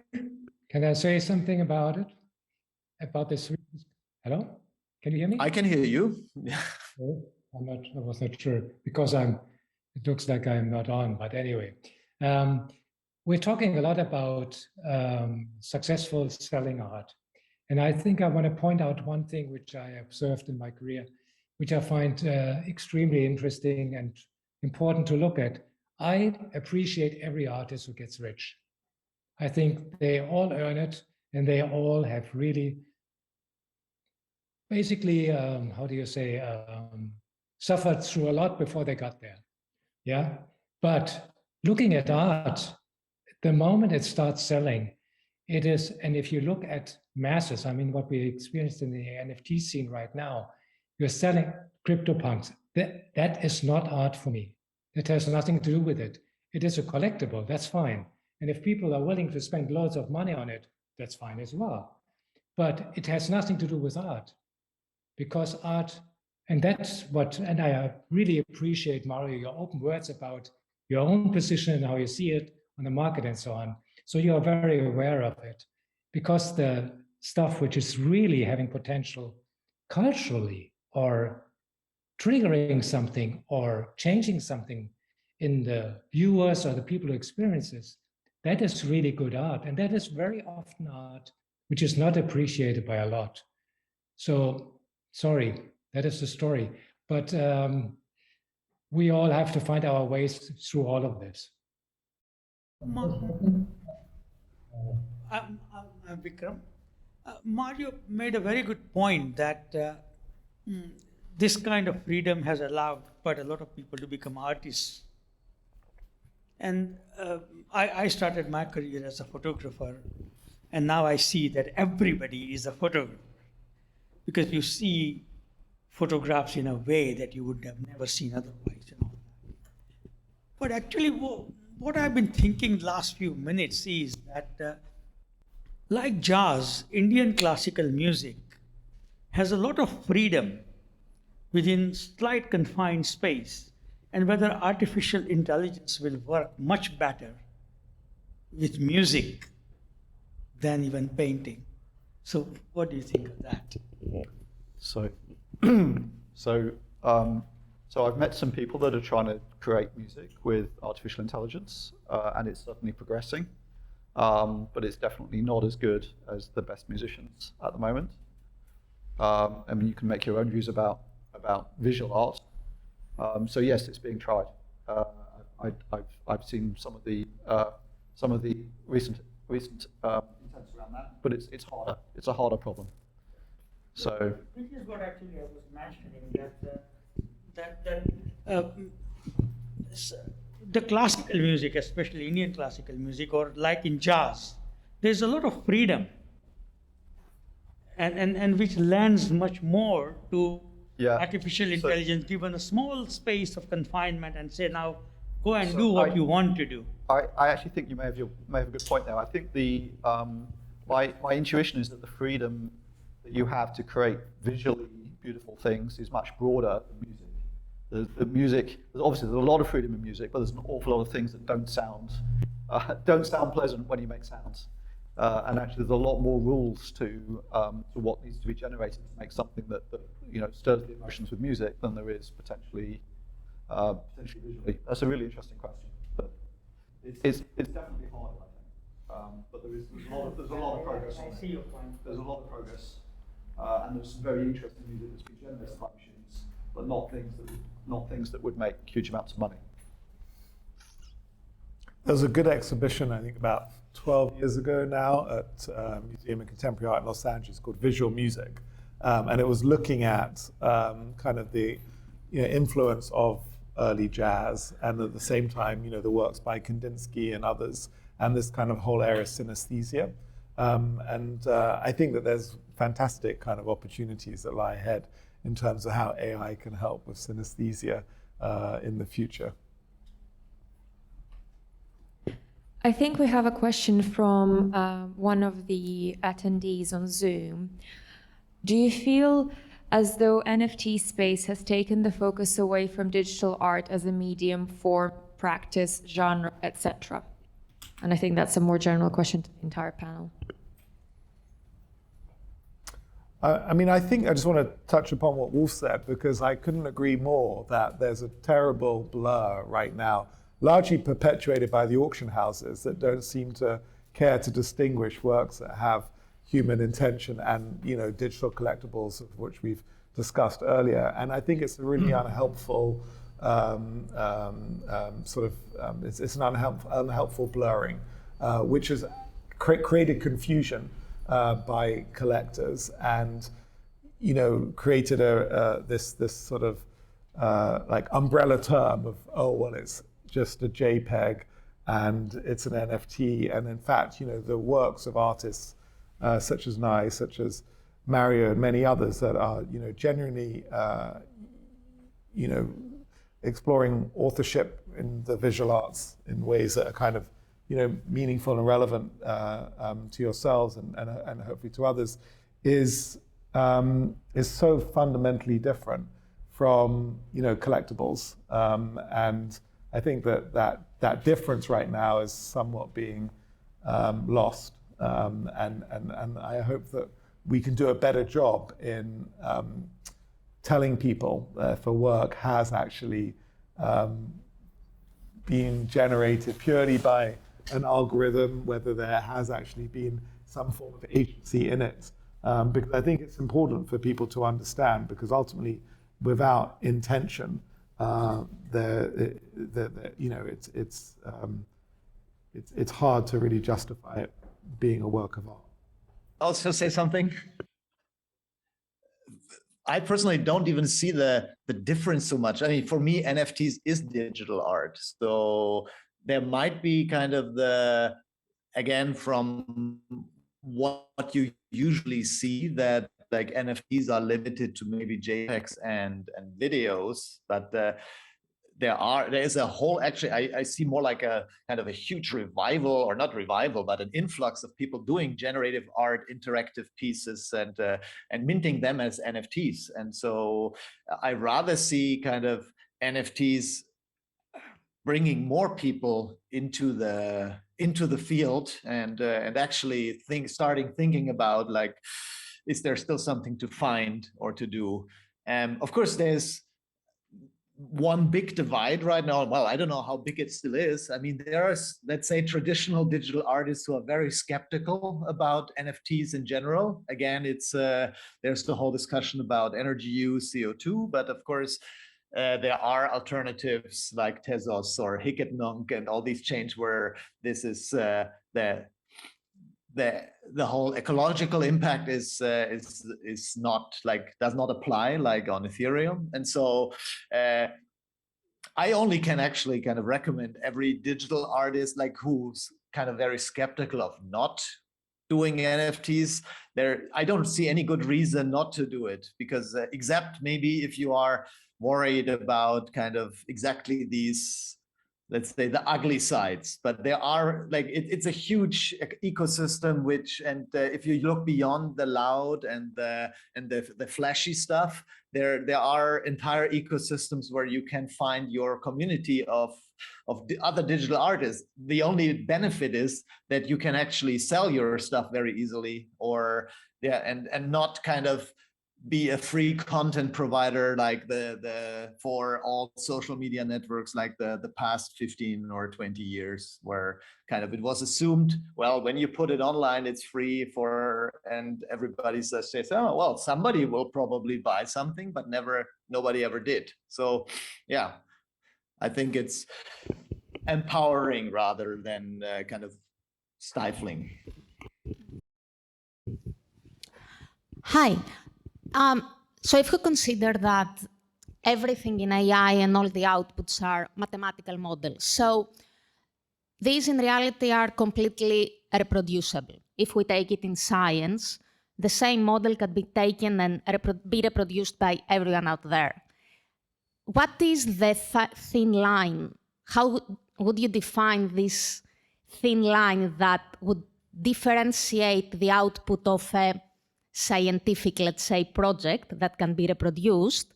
can I say something about it? About this? Hello? Can you hear me? I can hear you. Oh, I was not sure, because it looks like I'm not on, but anyway. We're talking a lot about successful selling art. And I think I want to point out one thing which I observed in my career, which I find extremely interesting and important to look at. I appreciate every artist who gets rich. I think they all earn it, and they all have really, basically, how do you say, suffered through a lot before they got there. Yeah, but looking at art, the moment it starts selling, it is, and if you look at masses, I mean, what we experienced in the NFT scene right now, you're selling CryptoPunks. That is not art for me. It has nothing to do with it. It is a collectible, that's fine. And if people are willing to spend loads of money on it, that's fine as well. But it has nothing to do with art, because art, and that's what, and I really appreciate, Mario, your open words about your own position and how you see it on the market and so on. So you are very aware of it, because the stuff which is really having potential culturally or triggering something or changing something in the viewers or the people who experiences, that is really good art. And that is very often art which is not appreciated by a lot. So sorry, that is the story. But we all have to find our ways through all of this. I'm Vikram. Mario made a very good point that this kind of freedom has allowed quite a lot of people to become artists. And I started my career as a photographer, and now I see that everybody is a photographer, because you see photographs in a way that you would have never seen otherwise. But actually, what I've been thinking last few minutes is that, like jazz, Indian classical music has a lot of freedom within slight confined space, and whether artificial intelligence will work much better with music than even painting. So what do you think of that? So, so I've met some people that are trying to create music with artificial intelligence, and it's certainly progressing, but it's definitely not as good as the best musicians at the moment. I mean, you can make your own views about visual art. So yes, it's being tried. I've seen some of the recent intents around that, but it's harder. It's a harder problem. So this is what actually I was mentioning, the classical music, especially Indian classical music, or like in jazz, there's a lot of freedom, and which lends much more to artificial intelligence, given a small space of confinement, and say, now go and do what you want to do. I actually think you may have a good point there. I think my intuition is that the freedom that you have to create visually beautiful things is much broader than music. The music, obviously there's a lot of freedom in music, but there's an awful lot of things that don't sound pleasant when you make sounds. And actually there's a lot more rules to what needs to be generated to make something that stirs the emotions with music than there is potentially visually. That's a really interesting question. But it's definitely harder, I think. But there's a lot of progress on it. I see your point. There's a lot of progress. And there's some very interesting music that's been generated by machines, but not things that would make huge amounts of money. There was a good exhibition, I think, about 12 years ago now at Museum of Contemporary Art in Los Angeles called Visual Music. And it was looking at kind of the influence of early jazz, and at the same time, the works by Kandinsky and others, and this kind of whole area of synesthesia. And I think that there's fantastic kind of opportunities that lie ahead in terms of how AI can help with synesthesia in the future. I think we have a question from one of the attendees on Zoom. Do you feel as though NFT space has taken the focus away from digital art as a medium for practice, genre, etc.? And I think that's a more general question to the entire panel. I mean, I think I just want to touch upon what Wolf said, because I couldn't agree more that there's a terrible blur right now, largely perpetuated by the auction houses that don't seem to care to distinguish works that have human intention and digital collectibles, of which we've discussed earlier. And I think it's a really unhelpful it's an unhelpful blurring, which has created confusion by collectors, and created this sort of like umbrella term of, oh well, it's just a JPEG and it's an NFT. And in fact, the works of artists such as Nye, such as Mario, and many others that are genuinely exploring authorship in the visual arts in ways that are kind of, meaningful and relevant to yourselves and hopefully to others is so fundamentally different from collectibles, and I think that difference right now is somewhat being lost, and I hope that we can do a better job in telling people if a work has actually been generated purely by an algorithm, whether there has actually been some form of agency in it. Because I think it's important for people to understand, because ultimately, without intention, it's hard to really justify it being a work of art. Also say something. I personally don't even see the difference so much. I mean, for me, NFTs is digital art. So there might be kind of again, from what you usually see, that like NFTs are limited to maybe JPEGs and videos, but there is a whole, actually, I see more like a kind of a huge revival, or not revival, but an influx of people doing generative art, interactive pieces, and minting them as NFTs. And so I rather see kind of NFTs bringing more people into the field, and actually starting thinking about, like, is there still something to find or to do? Of course, there's one big divide right now. Well, I don't know how big it still is. I mean, there are, let's say, traditional digital artists who are very skeptical about NFTs in general. Again, it's there's the whole discussion about energy use, CO2, but of course, there are alternatives like Tezos or Hicketnunk and all these chains where this is the whole ecological impact is not, like, does not apply like on Ethereum. And so I only can actually kind of recommend every digital artist, like, who's kind of very skeptical of not doing NFTs. I don't see any good reason not to do it, because except maybe if you are worried about kind of exactly these, let's say, the ugly sides. But there are, like, it's a huge ecosystem, which, and if you look beyond the loud and the flashy stuff, there are entire ecosystems where you can find your community of the other digital artists. The only benefit is that you can actually sell your stuff very easily, or and not kind of be a free content provider like for all social media networks, like the past 15 or 20 years, where kind of it was assumed, well, when you put it online, it's free and everybody says, oh, well, somebody will probably buy something, but nobody ever did. So yeah, I think it's empowering rather than kind of stifling. Hi. So if we consider that everything in AI and all the outputs are mathematical models, so these in reality are completely reproducible. If we take it in science, the same model can be taken and be reproduced by everyone out there. What is the thin line? How would you define this thin line that would differentiate the output of a scientific, let's say, project that can be reproduced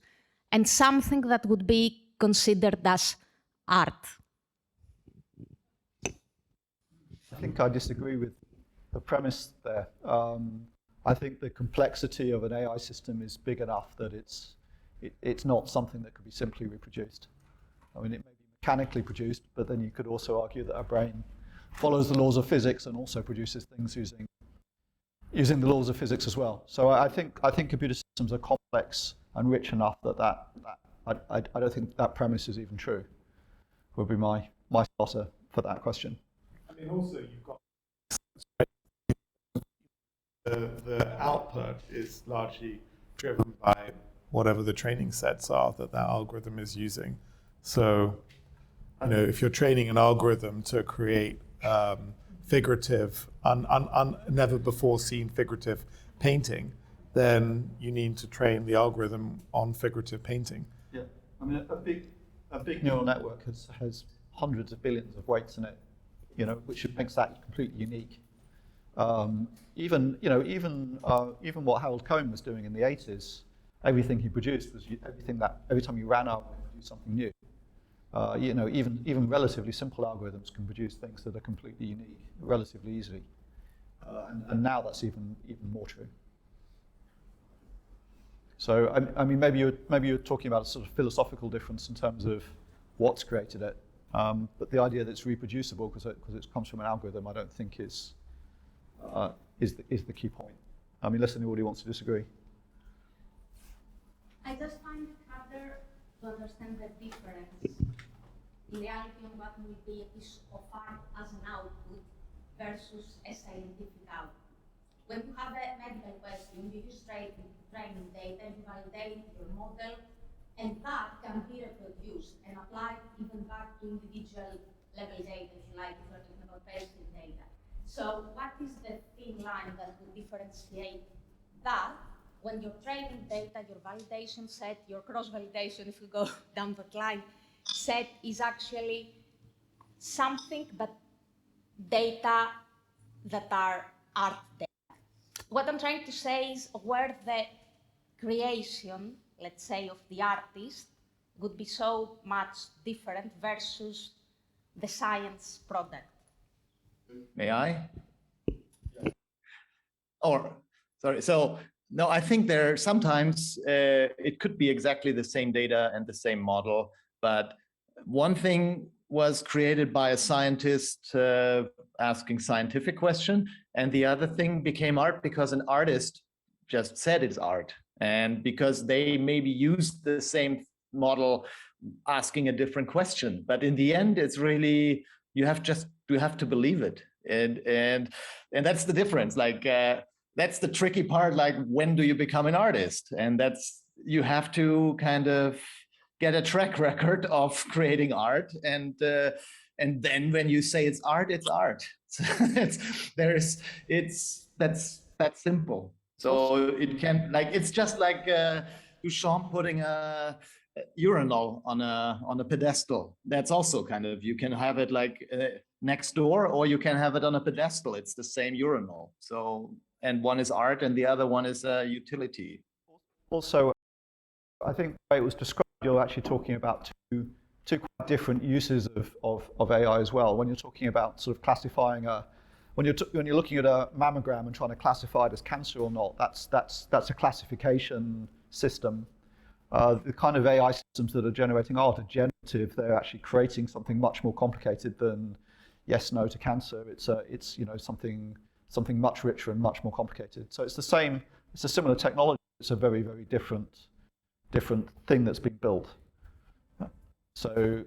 and something that would be considered as art? I think I disagree with the premise there. I think the complexity of an AI system is big enough that it's not something that could be simply reproduced. I mean, it may be mechanically produced, but then you could also argue that our brain follows the laws of physics and also produces things using the laws of physics as well. So I think computer systems are complex and rich enough that I don't think that premise is even true, would be my answer for that question. I mean, also you've got the output is largely driven by whatever the training sets are that algorithm is using. So, if you're training an algorithm to create figurative, never before seen figurative painting, then you need to train the algorithm on figurative painting. Yeah, I mean, a big neural network has hundreds of billions of weights in it, which makes that completely unique. Even what Harold Cohen was doing in the 80s, everything he produced was every time you ran up, it would do something new. Even relatively simple algorithms can produce things that are completely unique relatively easily. And now that's even more true. So I mean, maybe you're talking about a sort of philosophical difference in terms of what's created it, but the idea that it's reproducible because it comes from an algorithm, I don't think is the key point. I mean, unless anybody wants to disagree. I just find it harder to understand the difference in reality on what will be a piece of art as an output versus a scientific output. When you have a medical question, you use training data, you validate your model, and that can be reproduced and applied even back to individual level data, if you like, if we're talking about patient data. So what is the thin line that will differentiate that when your training data, your validation set, your cross-validation, if we go down that line, set is actually something but data that are art data? What I'm trying to say is where the creation, let's say, of the artist would be so much different versus the science product. May I? Or, sorry, so, no, I think there sometimes it could be exactly the same data and the same model, but one thing was created by a scientist asking scientific question, and the other thing became art because an artist just said it's art, and because they maybe used the same model asking a different question. But in the end, it's really, you have to believe it, and that's the difference. Like that's the tricky part. Like, when do you become an artist? And you have to kind of get a track record of creating art, and then when you say it's art, it's art. That's simple. So it can, like, it's just like Duchamp putting a urinal on a pedestal. That's also kind of, you can have it like next door, or you can have it on a pedestal. It's the same urinal. So, and one is art and the other one is a utility. Also, I think the way it was described, you're actually talking about two quite different uses of AI as well. When you're talking about sort of classifying when you're looking at a mammogram and trying to classify it as cancer or not, that's a classification system. The kind of AI systems that are generating art are generative. They're actually creating something much more complicated than yes, no to cancer. It's something much richer and much more complicated. So it's a similar technology. It's a very, very different thing that's being built. So,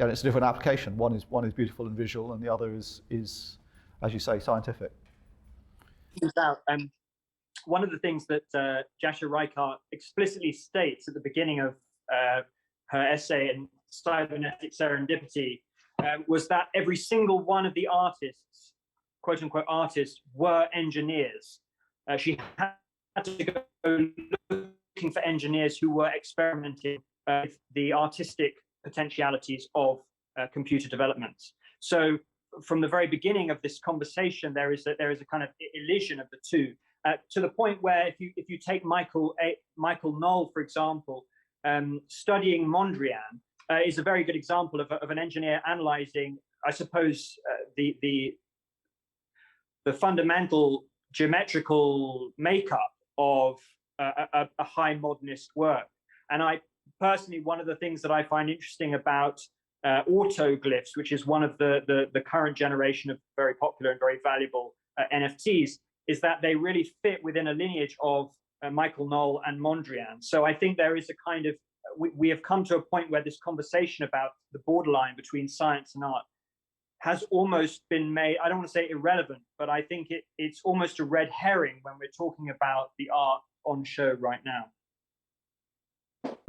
yeah, it's a different application. One is beautiful and visual, and the other is as you say, scientific. One of the things that Jascha Reichardt explicitly states at the beginning of her essay in Cybernetic Serendipity was that every single one of the artists, quote unquote artists, were engineers. She had to go looking for engineers who were experimenting with the artistic potentialities of computer development. So from the very beginning of this conversation, there is a kind of elision of the two, to the point where if you take Michael Knoll, for example, studying Mondrian is a very good example of an engineer analyzing, I suppose, the fundamental geometrical makeup of a high modernist work. And I personally, one of the things that I find interesting about autoglyphs, which is one of the current generation of very popular and very valuable NFTs, is that they really fit within a lineage of Michael Knoll and Mondrian. So I think there is a kind of, we have come to a point where this conversation about the borderline between science and art has almost been made, I don't want to say irrelevant, but I think it's almost a red herring when we're talking about the art on show right now.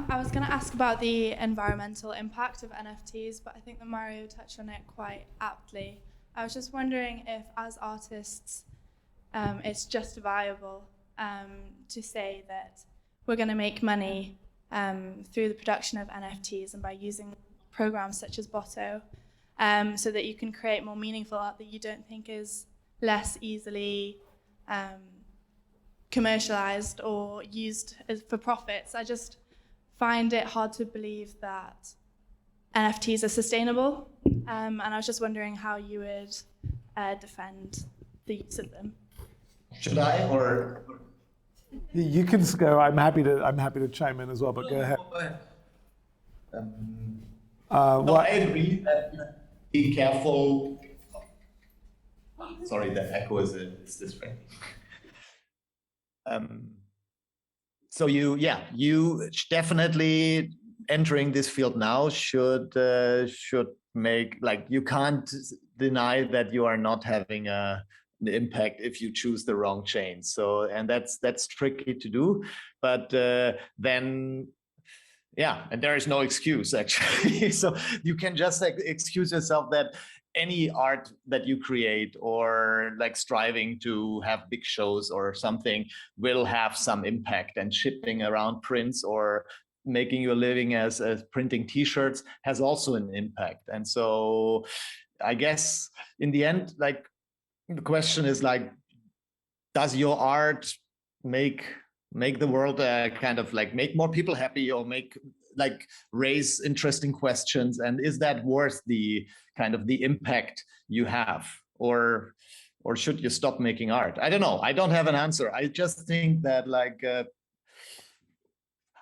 I was going to ask about the environmental impact of NFTs, but I think that Mario touched on it quite aptly. I was just wondering if, as artists, it's justifiable to say that we're going to make money through the production of NFTs and by using programs such as Botto, so that you can create more meaningful art that you don't think is less easily commercialized or used for profits. I just find it hard to believe that NFTs are sustainable, and I was just wondering how you would defend the use of them. Should I or? You can go. I'm happy to chime in as well, but go ahead. No, I agree that be careful. Sorry, the echo is distracting. So you definitely entering this field now should make, like, you can't deny that you are not having an impact if you choose the wrong chain. So, and that's tricky to do, but then. Yeah, and there is no excuse actually. So you can just excuse yourself that any art that you create or like striving to have big shows or something will have some impact, and shipping around prints or making your living as printing t-shirts has also an impact. And so I guess in the end, like, the question is like, does your art make the world kind of like make more people happy, or make like raise interesting questions, and is that worth the kind of the impact you have, or should you stop making art? I don't know. I don't have an answer. I just think that like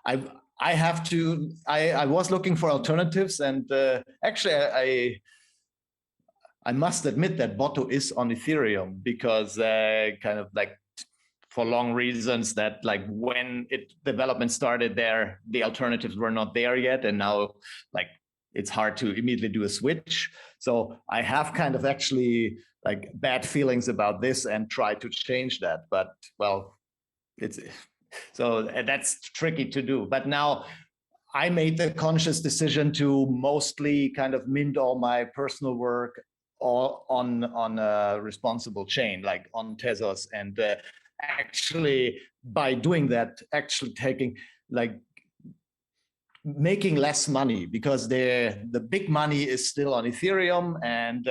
I was looking for alternatives, and actually I must admit that Botto is on Ethereum, because kind of like for long reasons that like when development started there, the alternatives were not there yet. And now like it's hard to immediately do a switch. So I have kind of actually like bad feelings about this and try to change that. But well, so that's tricky to do. But now I made the conscious decision to mostly kind of mint all my personal work on a responsible chain, like on Tezos, and actually by doing that, actually taking like making less money, because the big money is still on Ethereum, and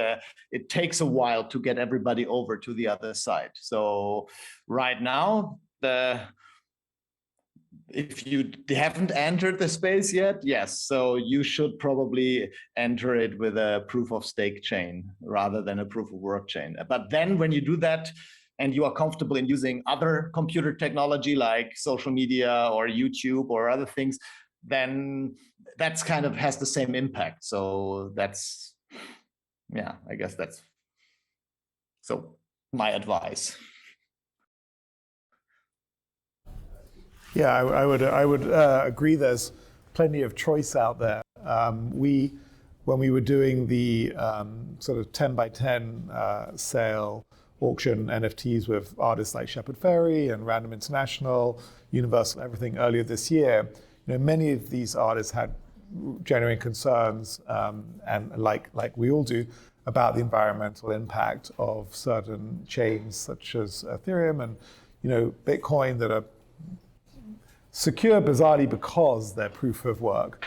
it takes a while to get everybody over to the other side. So right now, if you haven't entered the space yet, yes, so you should probably enter it with a proof of stake chain rather than a proof of work chain. But then when you do that, and you are comfortable in using other computer technology like social media or YouTube or other things, then that's kind of has the same impact. So that's, yeah, I guess that's so my advice. Yeah, I would agree. There's plenty of choice out there. When we were doing the sort of 10 by 10 sale auction NFTs with artists like Shepard Fairey and Random International, Universal, everything earlier this year, many of these artists had genuine concerns, and like we all do, about the environmental impact of certain chains such as Ethereum and Bitcoin that are secure bizarrely because they're proof of work.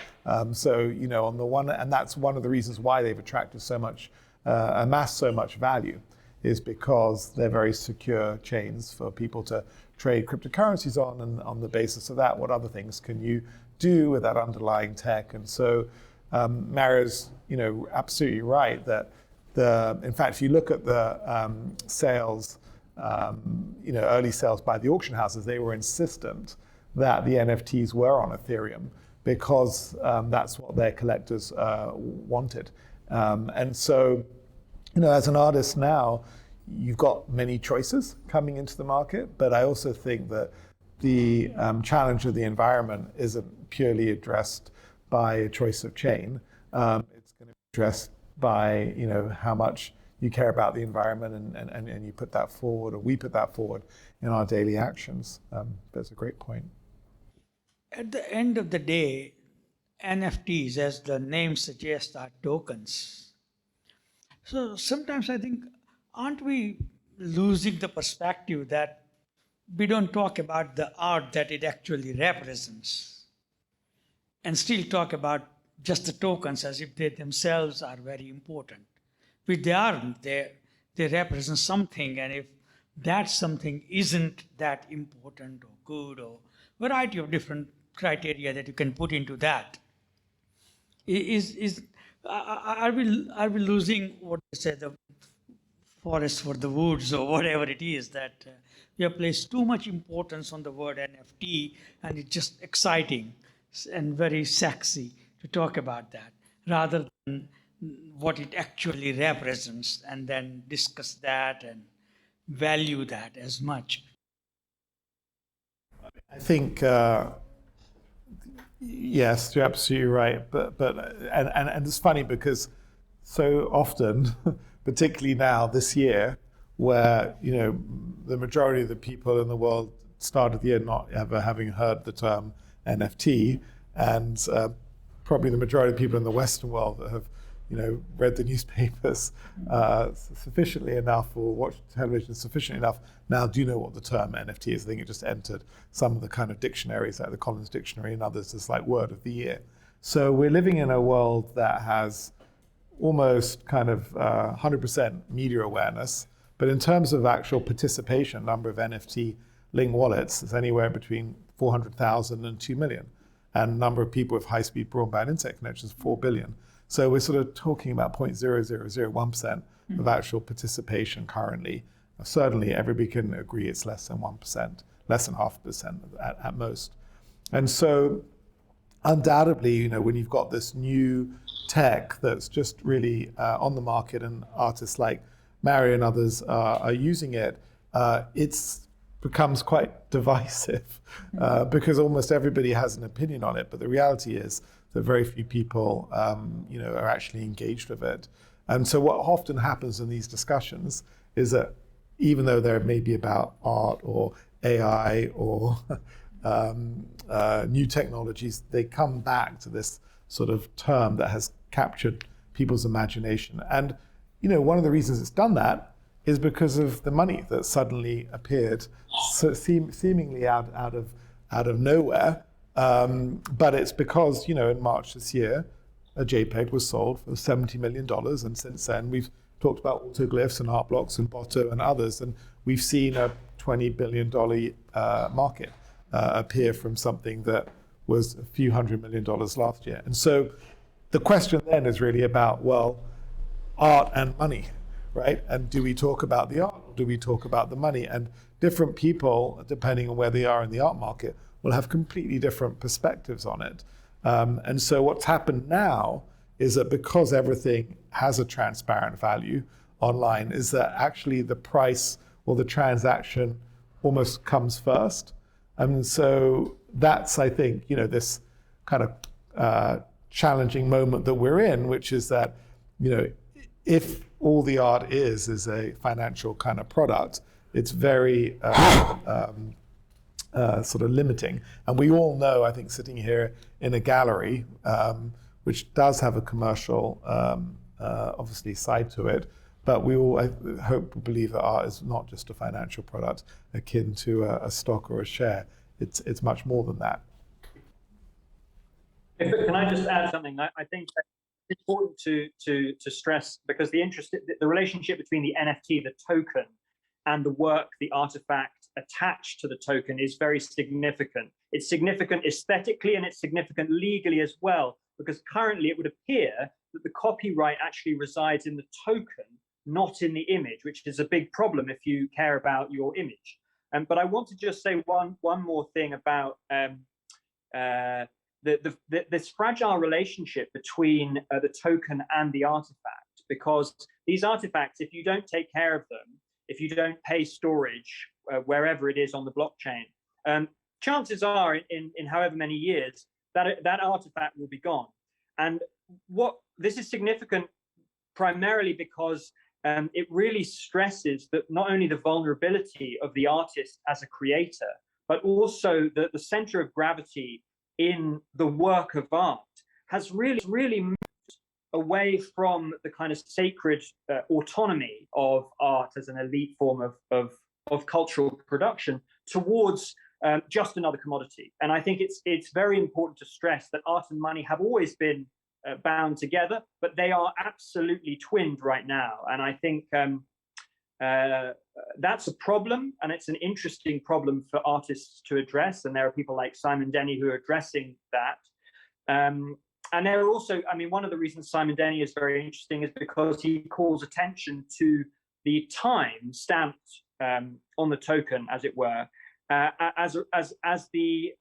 So on the one, and that's one of the reasons why they've attracted so much, amassed so much value, is because they're very secure chains for people to trade cryptocurrencies on, and on the basis of that, what other things can you do with that underlying tech? And so Mario's absolutely right that in fact, if you look at the sales, early sales by the auction houses, they were insistent that the NFTs were on Ethereum because that's what their collectors wanted. And so, as an artist now, you've got many choices coming into the market, but I also think that the challenge of the environment isn't purely addressed by a choice of chain. It's going to be addressed by how much you care about the environment, and you put that forward, or we put that forward in our daily actions. That's a great point. At the end of the day, NFTs, as the name suggests, are tokens. So sometimes I think, aren't we losing the perspective that we don't talk about the art that it actually represents? and still talk about just the tokens as if they themselves are very important, which they aren't. They represent something, and if that something isn't that important or good or variety of different criteria that you can put into that, are we losing what they say, the forest for the woods or whatever it is, that we have placed too much importance on the word NFT, and it's just exciting and very sexy to talk about that rather than what it actually represents, and then discuss that and value that as much. I think yes, you're absolutely right. And it's funny because so often, particularly now this year, where the majority of the people in the world started the year not ever having heard the term NFT, and probably the majority of people in the Western world that have read the newspapers sufficiently enough or watched television sufficiently enough now do know what the term NFT is. I think it just entered some of the kind of dictionaries, like the Collins Dictionary and others, as like word of the year. So we're living in a world that has almost kind of 100% media awareness, but in terms of actual participation, number of NFT linked wallets is anywhere between 400,000 and 2 million. And number of people with high-speed broadband internet connections, 4 billion. So we're sort of talking about 0.0001% of actual participation currently. Certainly, everybody can agree it's less than 1%, less than 0.5% at most. And so, undoubtedly, when you've got this new tech that's just really on the market, and artists like Mario and others are using it, it's becomes quite divisive because almost everybody has an opinion on it. But the reality is that very few people, are actually engaged with it. And so what often happens in these discussions is that even though they may be about art or AI or new technologies, they come back to this sort of term that has captured people's imagination. And one of the reasons it's done that is because of the money that suddenly appeared, seemingly out of nowhere. But it's because, in March this year, a JPEG was sold for $70 million. And since then, we've talked about autoglyphs and art blocks and Botto and others. And we've seen a $20 billion market appear from something that was a few $100 million last year. And so the question then is really about, well, art and money, right? And do we talk about the art or do we talk about the money? And different people, depending on where they are in the art market, will have completely different perspectives on it. And so what's happened now is that because everything has a transparent value online, is that actually the price or the transaction almost comes first. And so that's, I think, this kind of challenging moment that we're in, which is that, if all the art is a financial kind of product, it's very sort of limiting. And we all know, I think, sitting here in a gallery, which does have a commercial, obviously, side to it, but we all, I hope, believe that art is not just a financial product akin to a stock or a share. It's much more than that. Can I just add something? I think that it's important to stress, because the relationship between the NFT, the token, and the work, the artifact attached to the token is very significant. It's significant aesthetically and it's significant legally as well, because currently it would appear that the copyright actually resides in the token, not in the image, which is a big problem if you care about your image. But I want to just say one more thing about this fragile relationship between the token and the artifact, because these artifacts, if you don't take care of them, if you don't pay storage wherever it is on the blockchain, chances are in however many years that artifact will be gone. And this is significant primarily because it really stresses that not only the vulnerability of the artist as a creator, but also the center of gravity in the work of art has really moved away from the kind of sacred autonomy of art as an elite form of cultural production towards just another commodity. And I think it's very important to stress that art and money have always been bound together, but they are absolutely twinned right now. And I think that's a problem, and it's an interesting problem for artists to address. And there are people like Simon Denny who are addressing that. And there are also, I mean, one of the reasons Simon Denny is very interesting is because he calls attention to the time stamped on the token, as it were, as the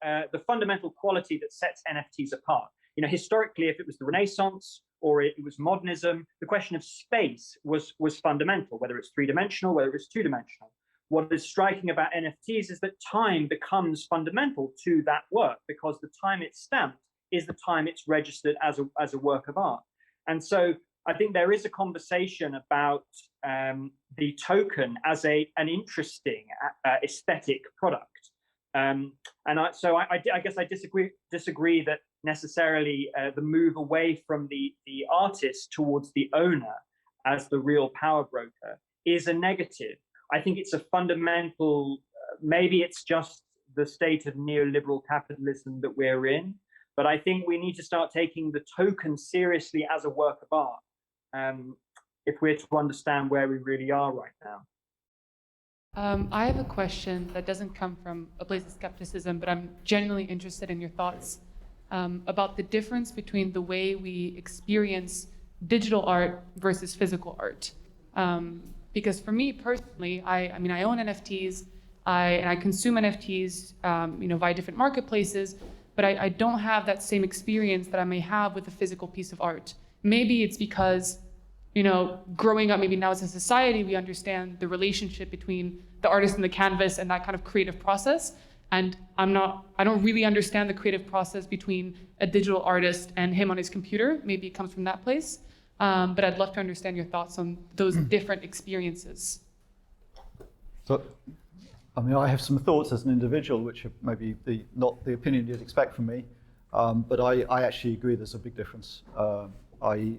fundamental quality that sets NFTs apart. You know, historically, if it was the Renaissance or it was modernism, the question of space was fundamental, whether it's three-dimensional, whether it's two-dimensional. What is striking about NFTs is that time becomes fundamental to that work, because the time it's stamped is the time it's registered as a work of art. And so I think there is a conversation about the token as an interesting aesthetic product. So I guess I disagree that necessarily the move away from the artist towards the owner as the real power broker is a negative. I think it's a fundamental, maybe it's just the state of neoliberal capitalism that we're in, but I think we need to start taking the token seriously as a work of art, if we're to understand where we really are right now. I have a question that doesn't come from a place of skepticism, but I'm genuinely interested in your thoughts about the difference between the way we experience digital art versus physical art. Because for me personally, I mean, I own NFTs, and I consume NFTs, via different marketplaces, but I don't have that same experience that I may have with a physical piece of art. Maybe it's because, growing up, maybe now as a society, we understand the relationship between the artist and the canvas and that kind of creative process. And I don't really understand the creative process between a digital artist and him on his computer. Maybe it comes from that place. But I'd love to understand your thoughts on those different experiences. So, I mean, I have some thoughts as an individual, which are maybe not the opinion you'd expect from me, but I actually agree there's a big difference. I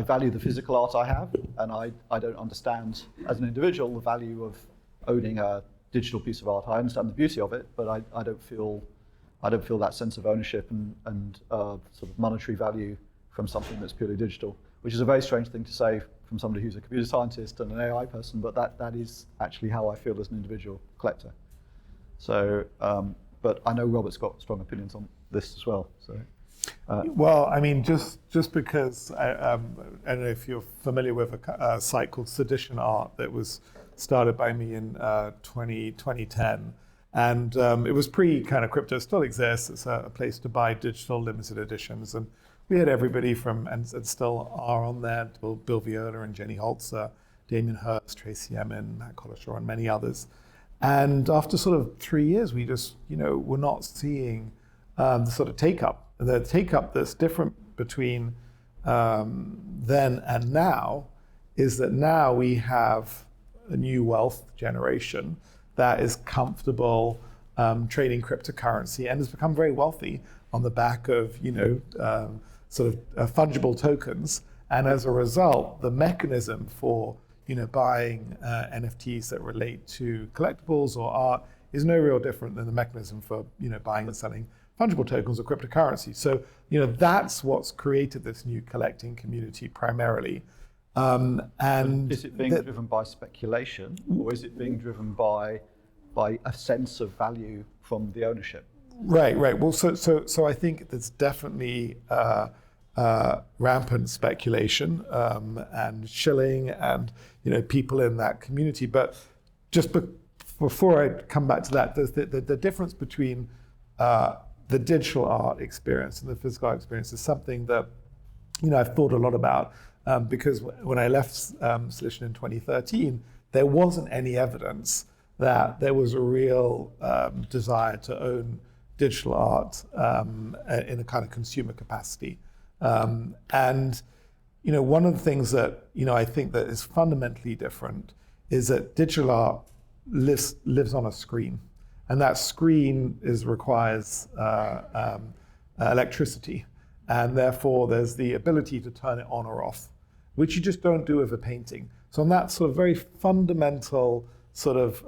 value the physical art I have, and I don't understand, as an individual, the value of owning a digital piece of art. I understand the beauty of it, but I don't feel that sense of ownership and sort of monetary value from something that's purely digital, which is a very strange thing to say from somebody who's a computer scientist and an AI person, but that is actually how I feel as an individual collector. So, but I know Robert's got strong opinions on this as well. So, well, I mean, just because I don't know if you're familiar with a site called Sedition Art that was started by me in 2010, and it was pre kind of crypto. Still exists. It's a place to buy digital limited editions, and we had everybody from, and still are on there, Bill Viola and Jenny Holzer, Damien Hirst, Tracy Emin, Matt Collishaw, and many others. And after sort of 3 years, we just, we're not seeing the sort of take-up. The take-up that's different between then and now is that now we have a new wealth generation that is comfortable trading cryptocurrency and has become very wealthy on the back of, sort of fungible tokens. And as a result, the mechanism for, buying NFTs that relate to collectibles or art is no real different than the mechanism for, buying and selling fungible tokens or cryptocurrency. So, that's what's created this new collecting community primarily. And is it being driven by speculation, or is it being driven by a sense of value from the ownership? Right. Well, so I think there's definitely rampant speculation and shilling and people in that community. But just before I come back to that, there's the difference between the digital art experience and the physical art experience is something that I've thought a lot about because when I left Sedition in 2013, there wasn't any evidence that there was a real desire to own digital art in a kind of consumer capacity. And one of the things that I think that is fundamentally different is that digital art lives on a screen, and that screen requires electricity, and therefore there's the ability to turn it on or off, which you just don't do with a painting. So on that sort of very fundamental sort of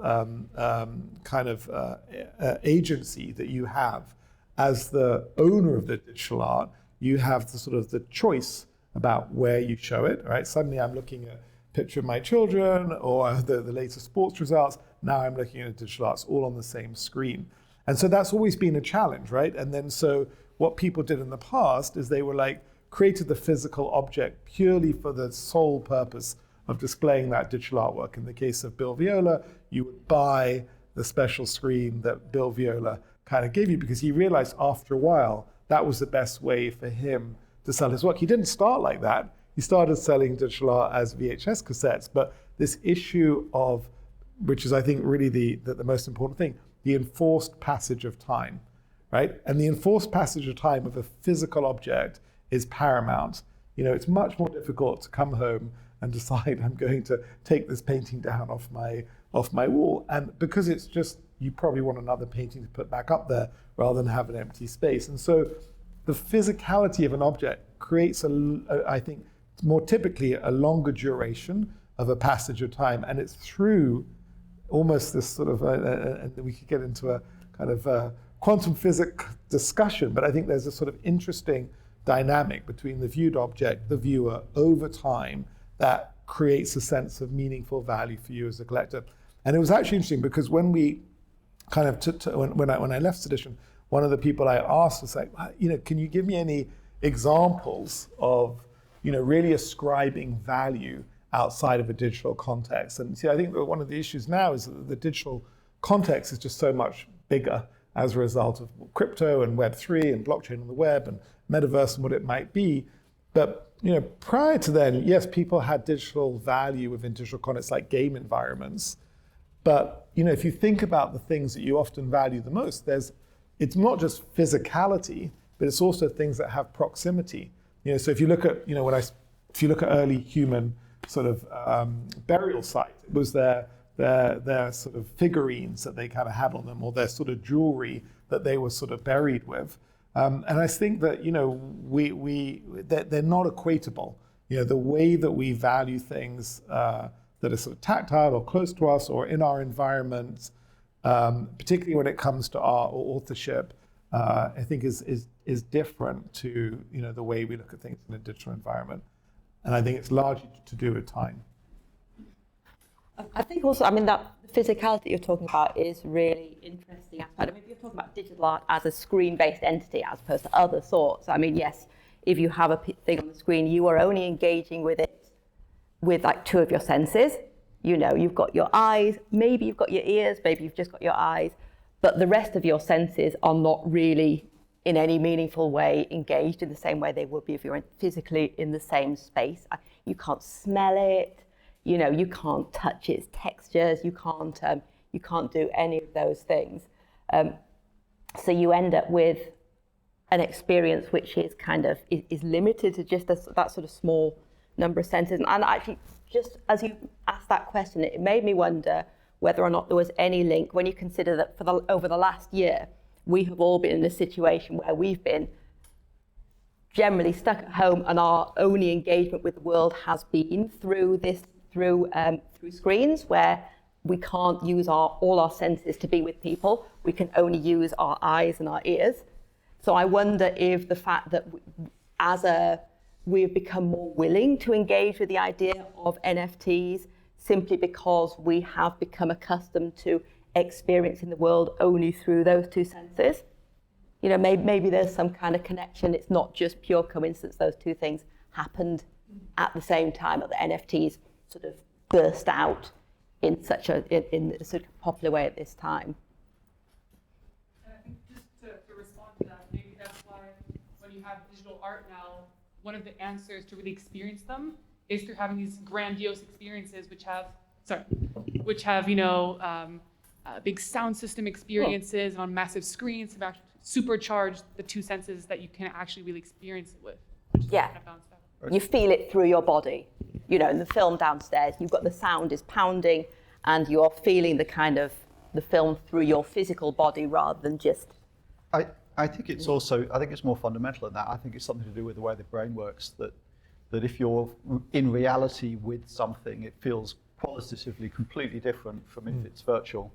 agency that you have as the owner of the digital art. You have the sort of the choice about where you show it, right? Suddenly I'm looking at a picture of my children or the latest sports results. Now I'm looking at digital arts all on the same screen. And so that's always been a challenge, right? And then so what people did in the past is they were like, created the physical object purely for the sole purpose of displaying that digital artwork. In the case of Bill Viola, you would buy the special screen that Bill Viola kind of gave you because he realized after a while that was the best way for him to sell his work. He didn't start like that. He started selling digital art as VHS cassettes, but this issue of, which is I think really the most important thing, the enforced passage of time, right? And the enforced passage of time of a physical object is paramount. You know, it's much more difficult to come home and decide I'm going to take this painting down off my wall. And because it's just, you probably want another painting to put back up there rather than have an empty space. And so the physicality of an object creates, I think, more typically a longer duration of a passage of time. And it's through almost this sort of, and we could get into a kind of quantum physics discussion, but I think there's a sort of interesting dynamic between the viewed object, the viewer, over time that creates a sense of meaningful value for you as a collector. And it was actually interesting because when we kind of when I left Sedition, one of the people I asked was like, you know, can you give me any examples of, you know, really ascribing value outside of a digital context? And see, I think that one of the issues now is that the digital context is just so much bigger as a result of crypto and Web3 and blockchain on the web and metaverse and what it might be. But, you know, prior to then, yes, people had digital value within digital contexts like game environments. But, you know, if you think about the things that you often value the most, it's not just physicality, but it's also things that have proximity. You know, so if you look at, you know, if you look at early human sort of burial sites, it was their sort of figurines that they kind of had on them, or their sort of jewelry that they were sort of buried with. And I think that, you know, they're not equatable. You know, the way that we value things that are sort of tactile or close to us or in our environment, particularly when it comes to art or authorship, I think is different to, you know, the way we look at things in a digital environment. And I think it's largely to do with time. I think also, I mean, that physicality you're talking about is really interesting aspect. I mean, if you're talking about digital art as a screen-based entity as opposed to other sorts, I mean, yes, if you have a thing on the screen, you are only engaging with it with like two of your senses. You know, you've got your eyes, maybe you've got your ears, maybe you've just got your eyes, but the rest of your senses are not really in any meaningful way engaged in the same way they would be if you're physically in the same space. You can't smell it, you know, you can't touch its textures, you can't do any of those things. So you end up with an experience which is kind of is limited to just that sort of small number of senses. And actually, just as you asked that question, it made me wonder whether or not there was any link when you consider that over the last year, we have all been in a situation where we've been generally stuck at home and our only engagement with the world has been through screens, where we can't use all our senses to be with people. We can only use our eyes and our ears. So I wonder if the fact that we've become more willing to engage with the idea of NFTs simply because we have become accustomed to experiencing the world only through those two senses. You know, maybe there's some kind of connection. It's not just pure coincidence those two things happened at the same time, that the NFTs sort of burst out in such a sort of popular way at this time. And I think just to respond to that, maybe that's why when you have digital art now, one of the answers to really experience them is through having these grandiose experiences which have, you know, big sound system experiences on massive screens have actually supercharged the two senses that you can actually really experience it with. Yeah, you feel it through your body. You know, in the film downstairs, you've got the sound is pounding and you're feeling the film through your physical body rather than just... I think it's also, I think it's more fundamental than that. I think it's something to do with the way the brain works, that if you're in reality with something, it feels qualitatively completely different from if it's virtual.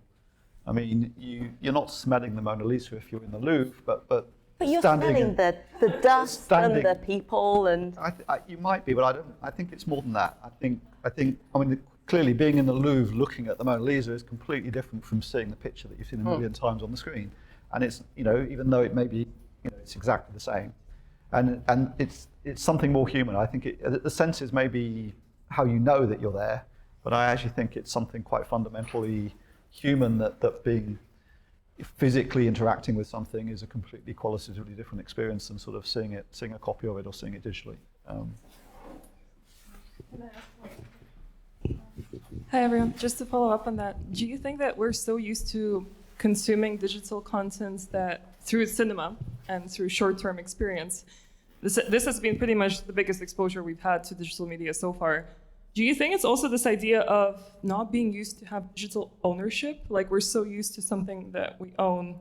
I mean, you're not smelling the Mona Lisa if you're in the Louvre, but you're smelling the dust and the people, and you might be, but I think it's more than that. I mean, clearly being in the Louvre looking at the Mona Lisa is completely different from seeing the picture that you've seen a million times on the screen. And it's, even though it may be, it's exactly the same, and it's something more human. I think the senses may be how you know that you're there, but I actually think it's something quite fundamentally human that being physically interacting with something is a completely qualitatively different experience than sort of seeing a copy of it or seeing it digitally. Hi everyone, just to follow up on that, do you think that we're so used to consuming digital content that through cinema and through short-term experience, this has been pretty much the biggest exposure we've had to digital media so far. Do you think it's also this idea of not being used to have digital ownership? Like we're so used to something that we own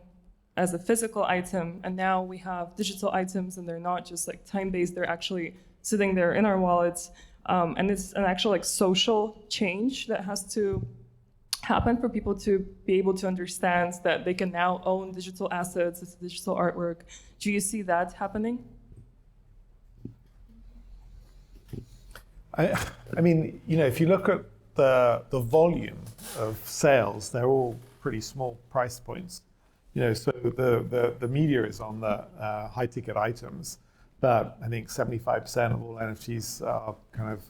as a physical item, and now we have digital items and they're not just like time-based, they're actually sitting there in our wallets. And it's an actual like social change that has to happen for people to be able to understand that they can now own digital assets, it's digital artwork. Do you see that happening? I mean, if you look at the volume of sales, they're all pretty small price points. So the media is on the high ticket items, but I think 75% of all NFTs are kind of,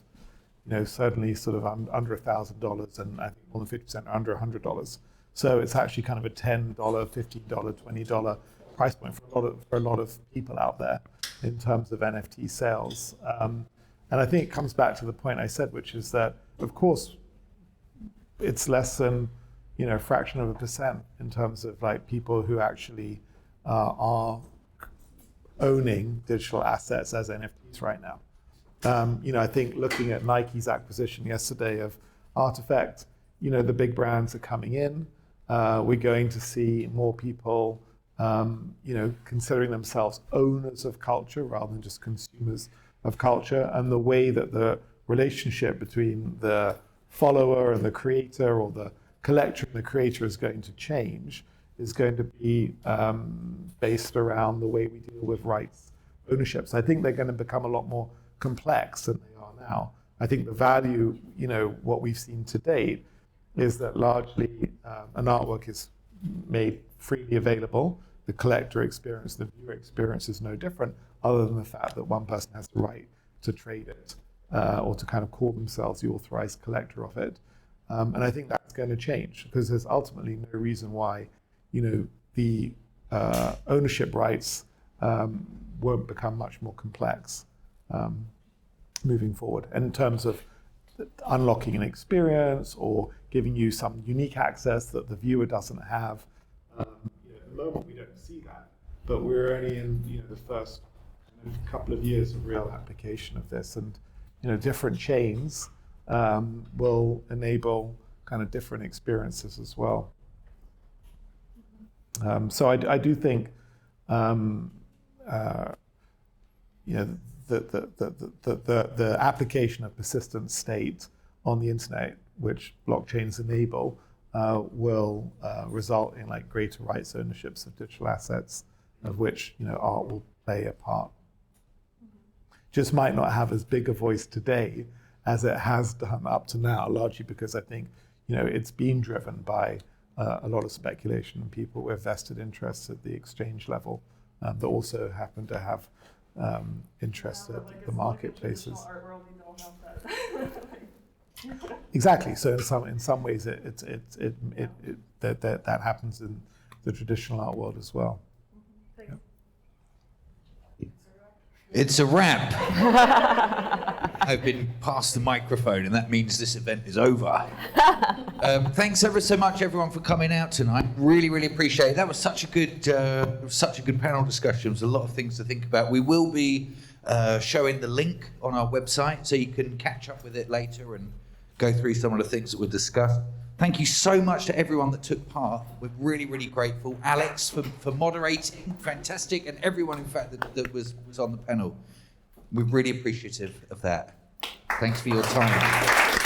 certainly sort of under $1,000, and I think more than 50% are under $100. So it's actually kind of a $10, $15, $20 price point for a lot of people out there in terms of NFT sales. And I think it comes back to the point I said, which is that, of course, it's less than, a fraction of a percent in terms of like people who actually are owning digital assets as NFTs right now. I think looking at Nike's acquisition yesterday of Artifact, the big brands are coming in. We're going to see more people, considering themselves owners of culture rather than just consumers of culture, and the way that the relationship between the follower and the creator, or the collector and the creator, is going to change, is going to be based around the way we deal with rights ownership. So I think they're going to become a lot more complex than they are now. I think the value, what we've seen to date, is that largely an artwork is made freely available. The collector experience, the viewer experience is no different, other than the fact that one person has the right to trade it or to kind of call themselves the authorized collector of it. And I think that's going to change, because there's ultimately no reason why, the ownership rights won't become much more complex moving forward. And in terms of unlocking an experience or giving you some unique access that the viewer doesn't have, at the moment we don't see that, but we're only in the first couple of years of real application of this, and different chains will enable kind of different experiences as well. So I do think the application of persistent state on the internet, which blockchains enable, will result in like greater rights ownerships of digital assets, of which art will play a part. Just might not have as big a voice today as it has done up to now, largely because I think it's been driven by a lot of speculation and people with vested interests at the exchange level that also happen to have interests at the marketplaces. Exactly. So in some ways, that happens in the traditional art world as well. Yeah. It's a wrap. I've been passed the microphone, and that means this event is over. Thanks ever so much, everyone, for coming out tonight. Really, really appreciate it. That was such a good panel discussion. There's a lot of things to think about. We will be showing the link on our website, so you can catch up with it later and go through some of the things that were discussed. Thank you so much to everyone that took part. We're really, really grateful. Alex for moderating, fantastic, and everyone, in fact, that was on the panel. We're really appreciative of that. Thanks for your time.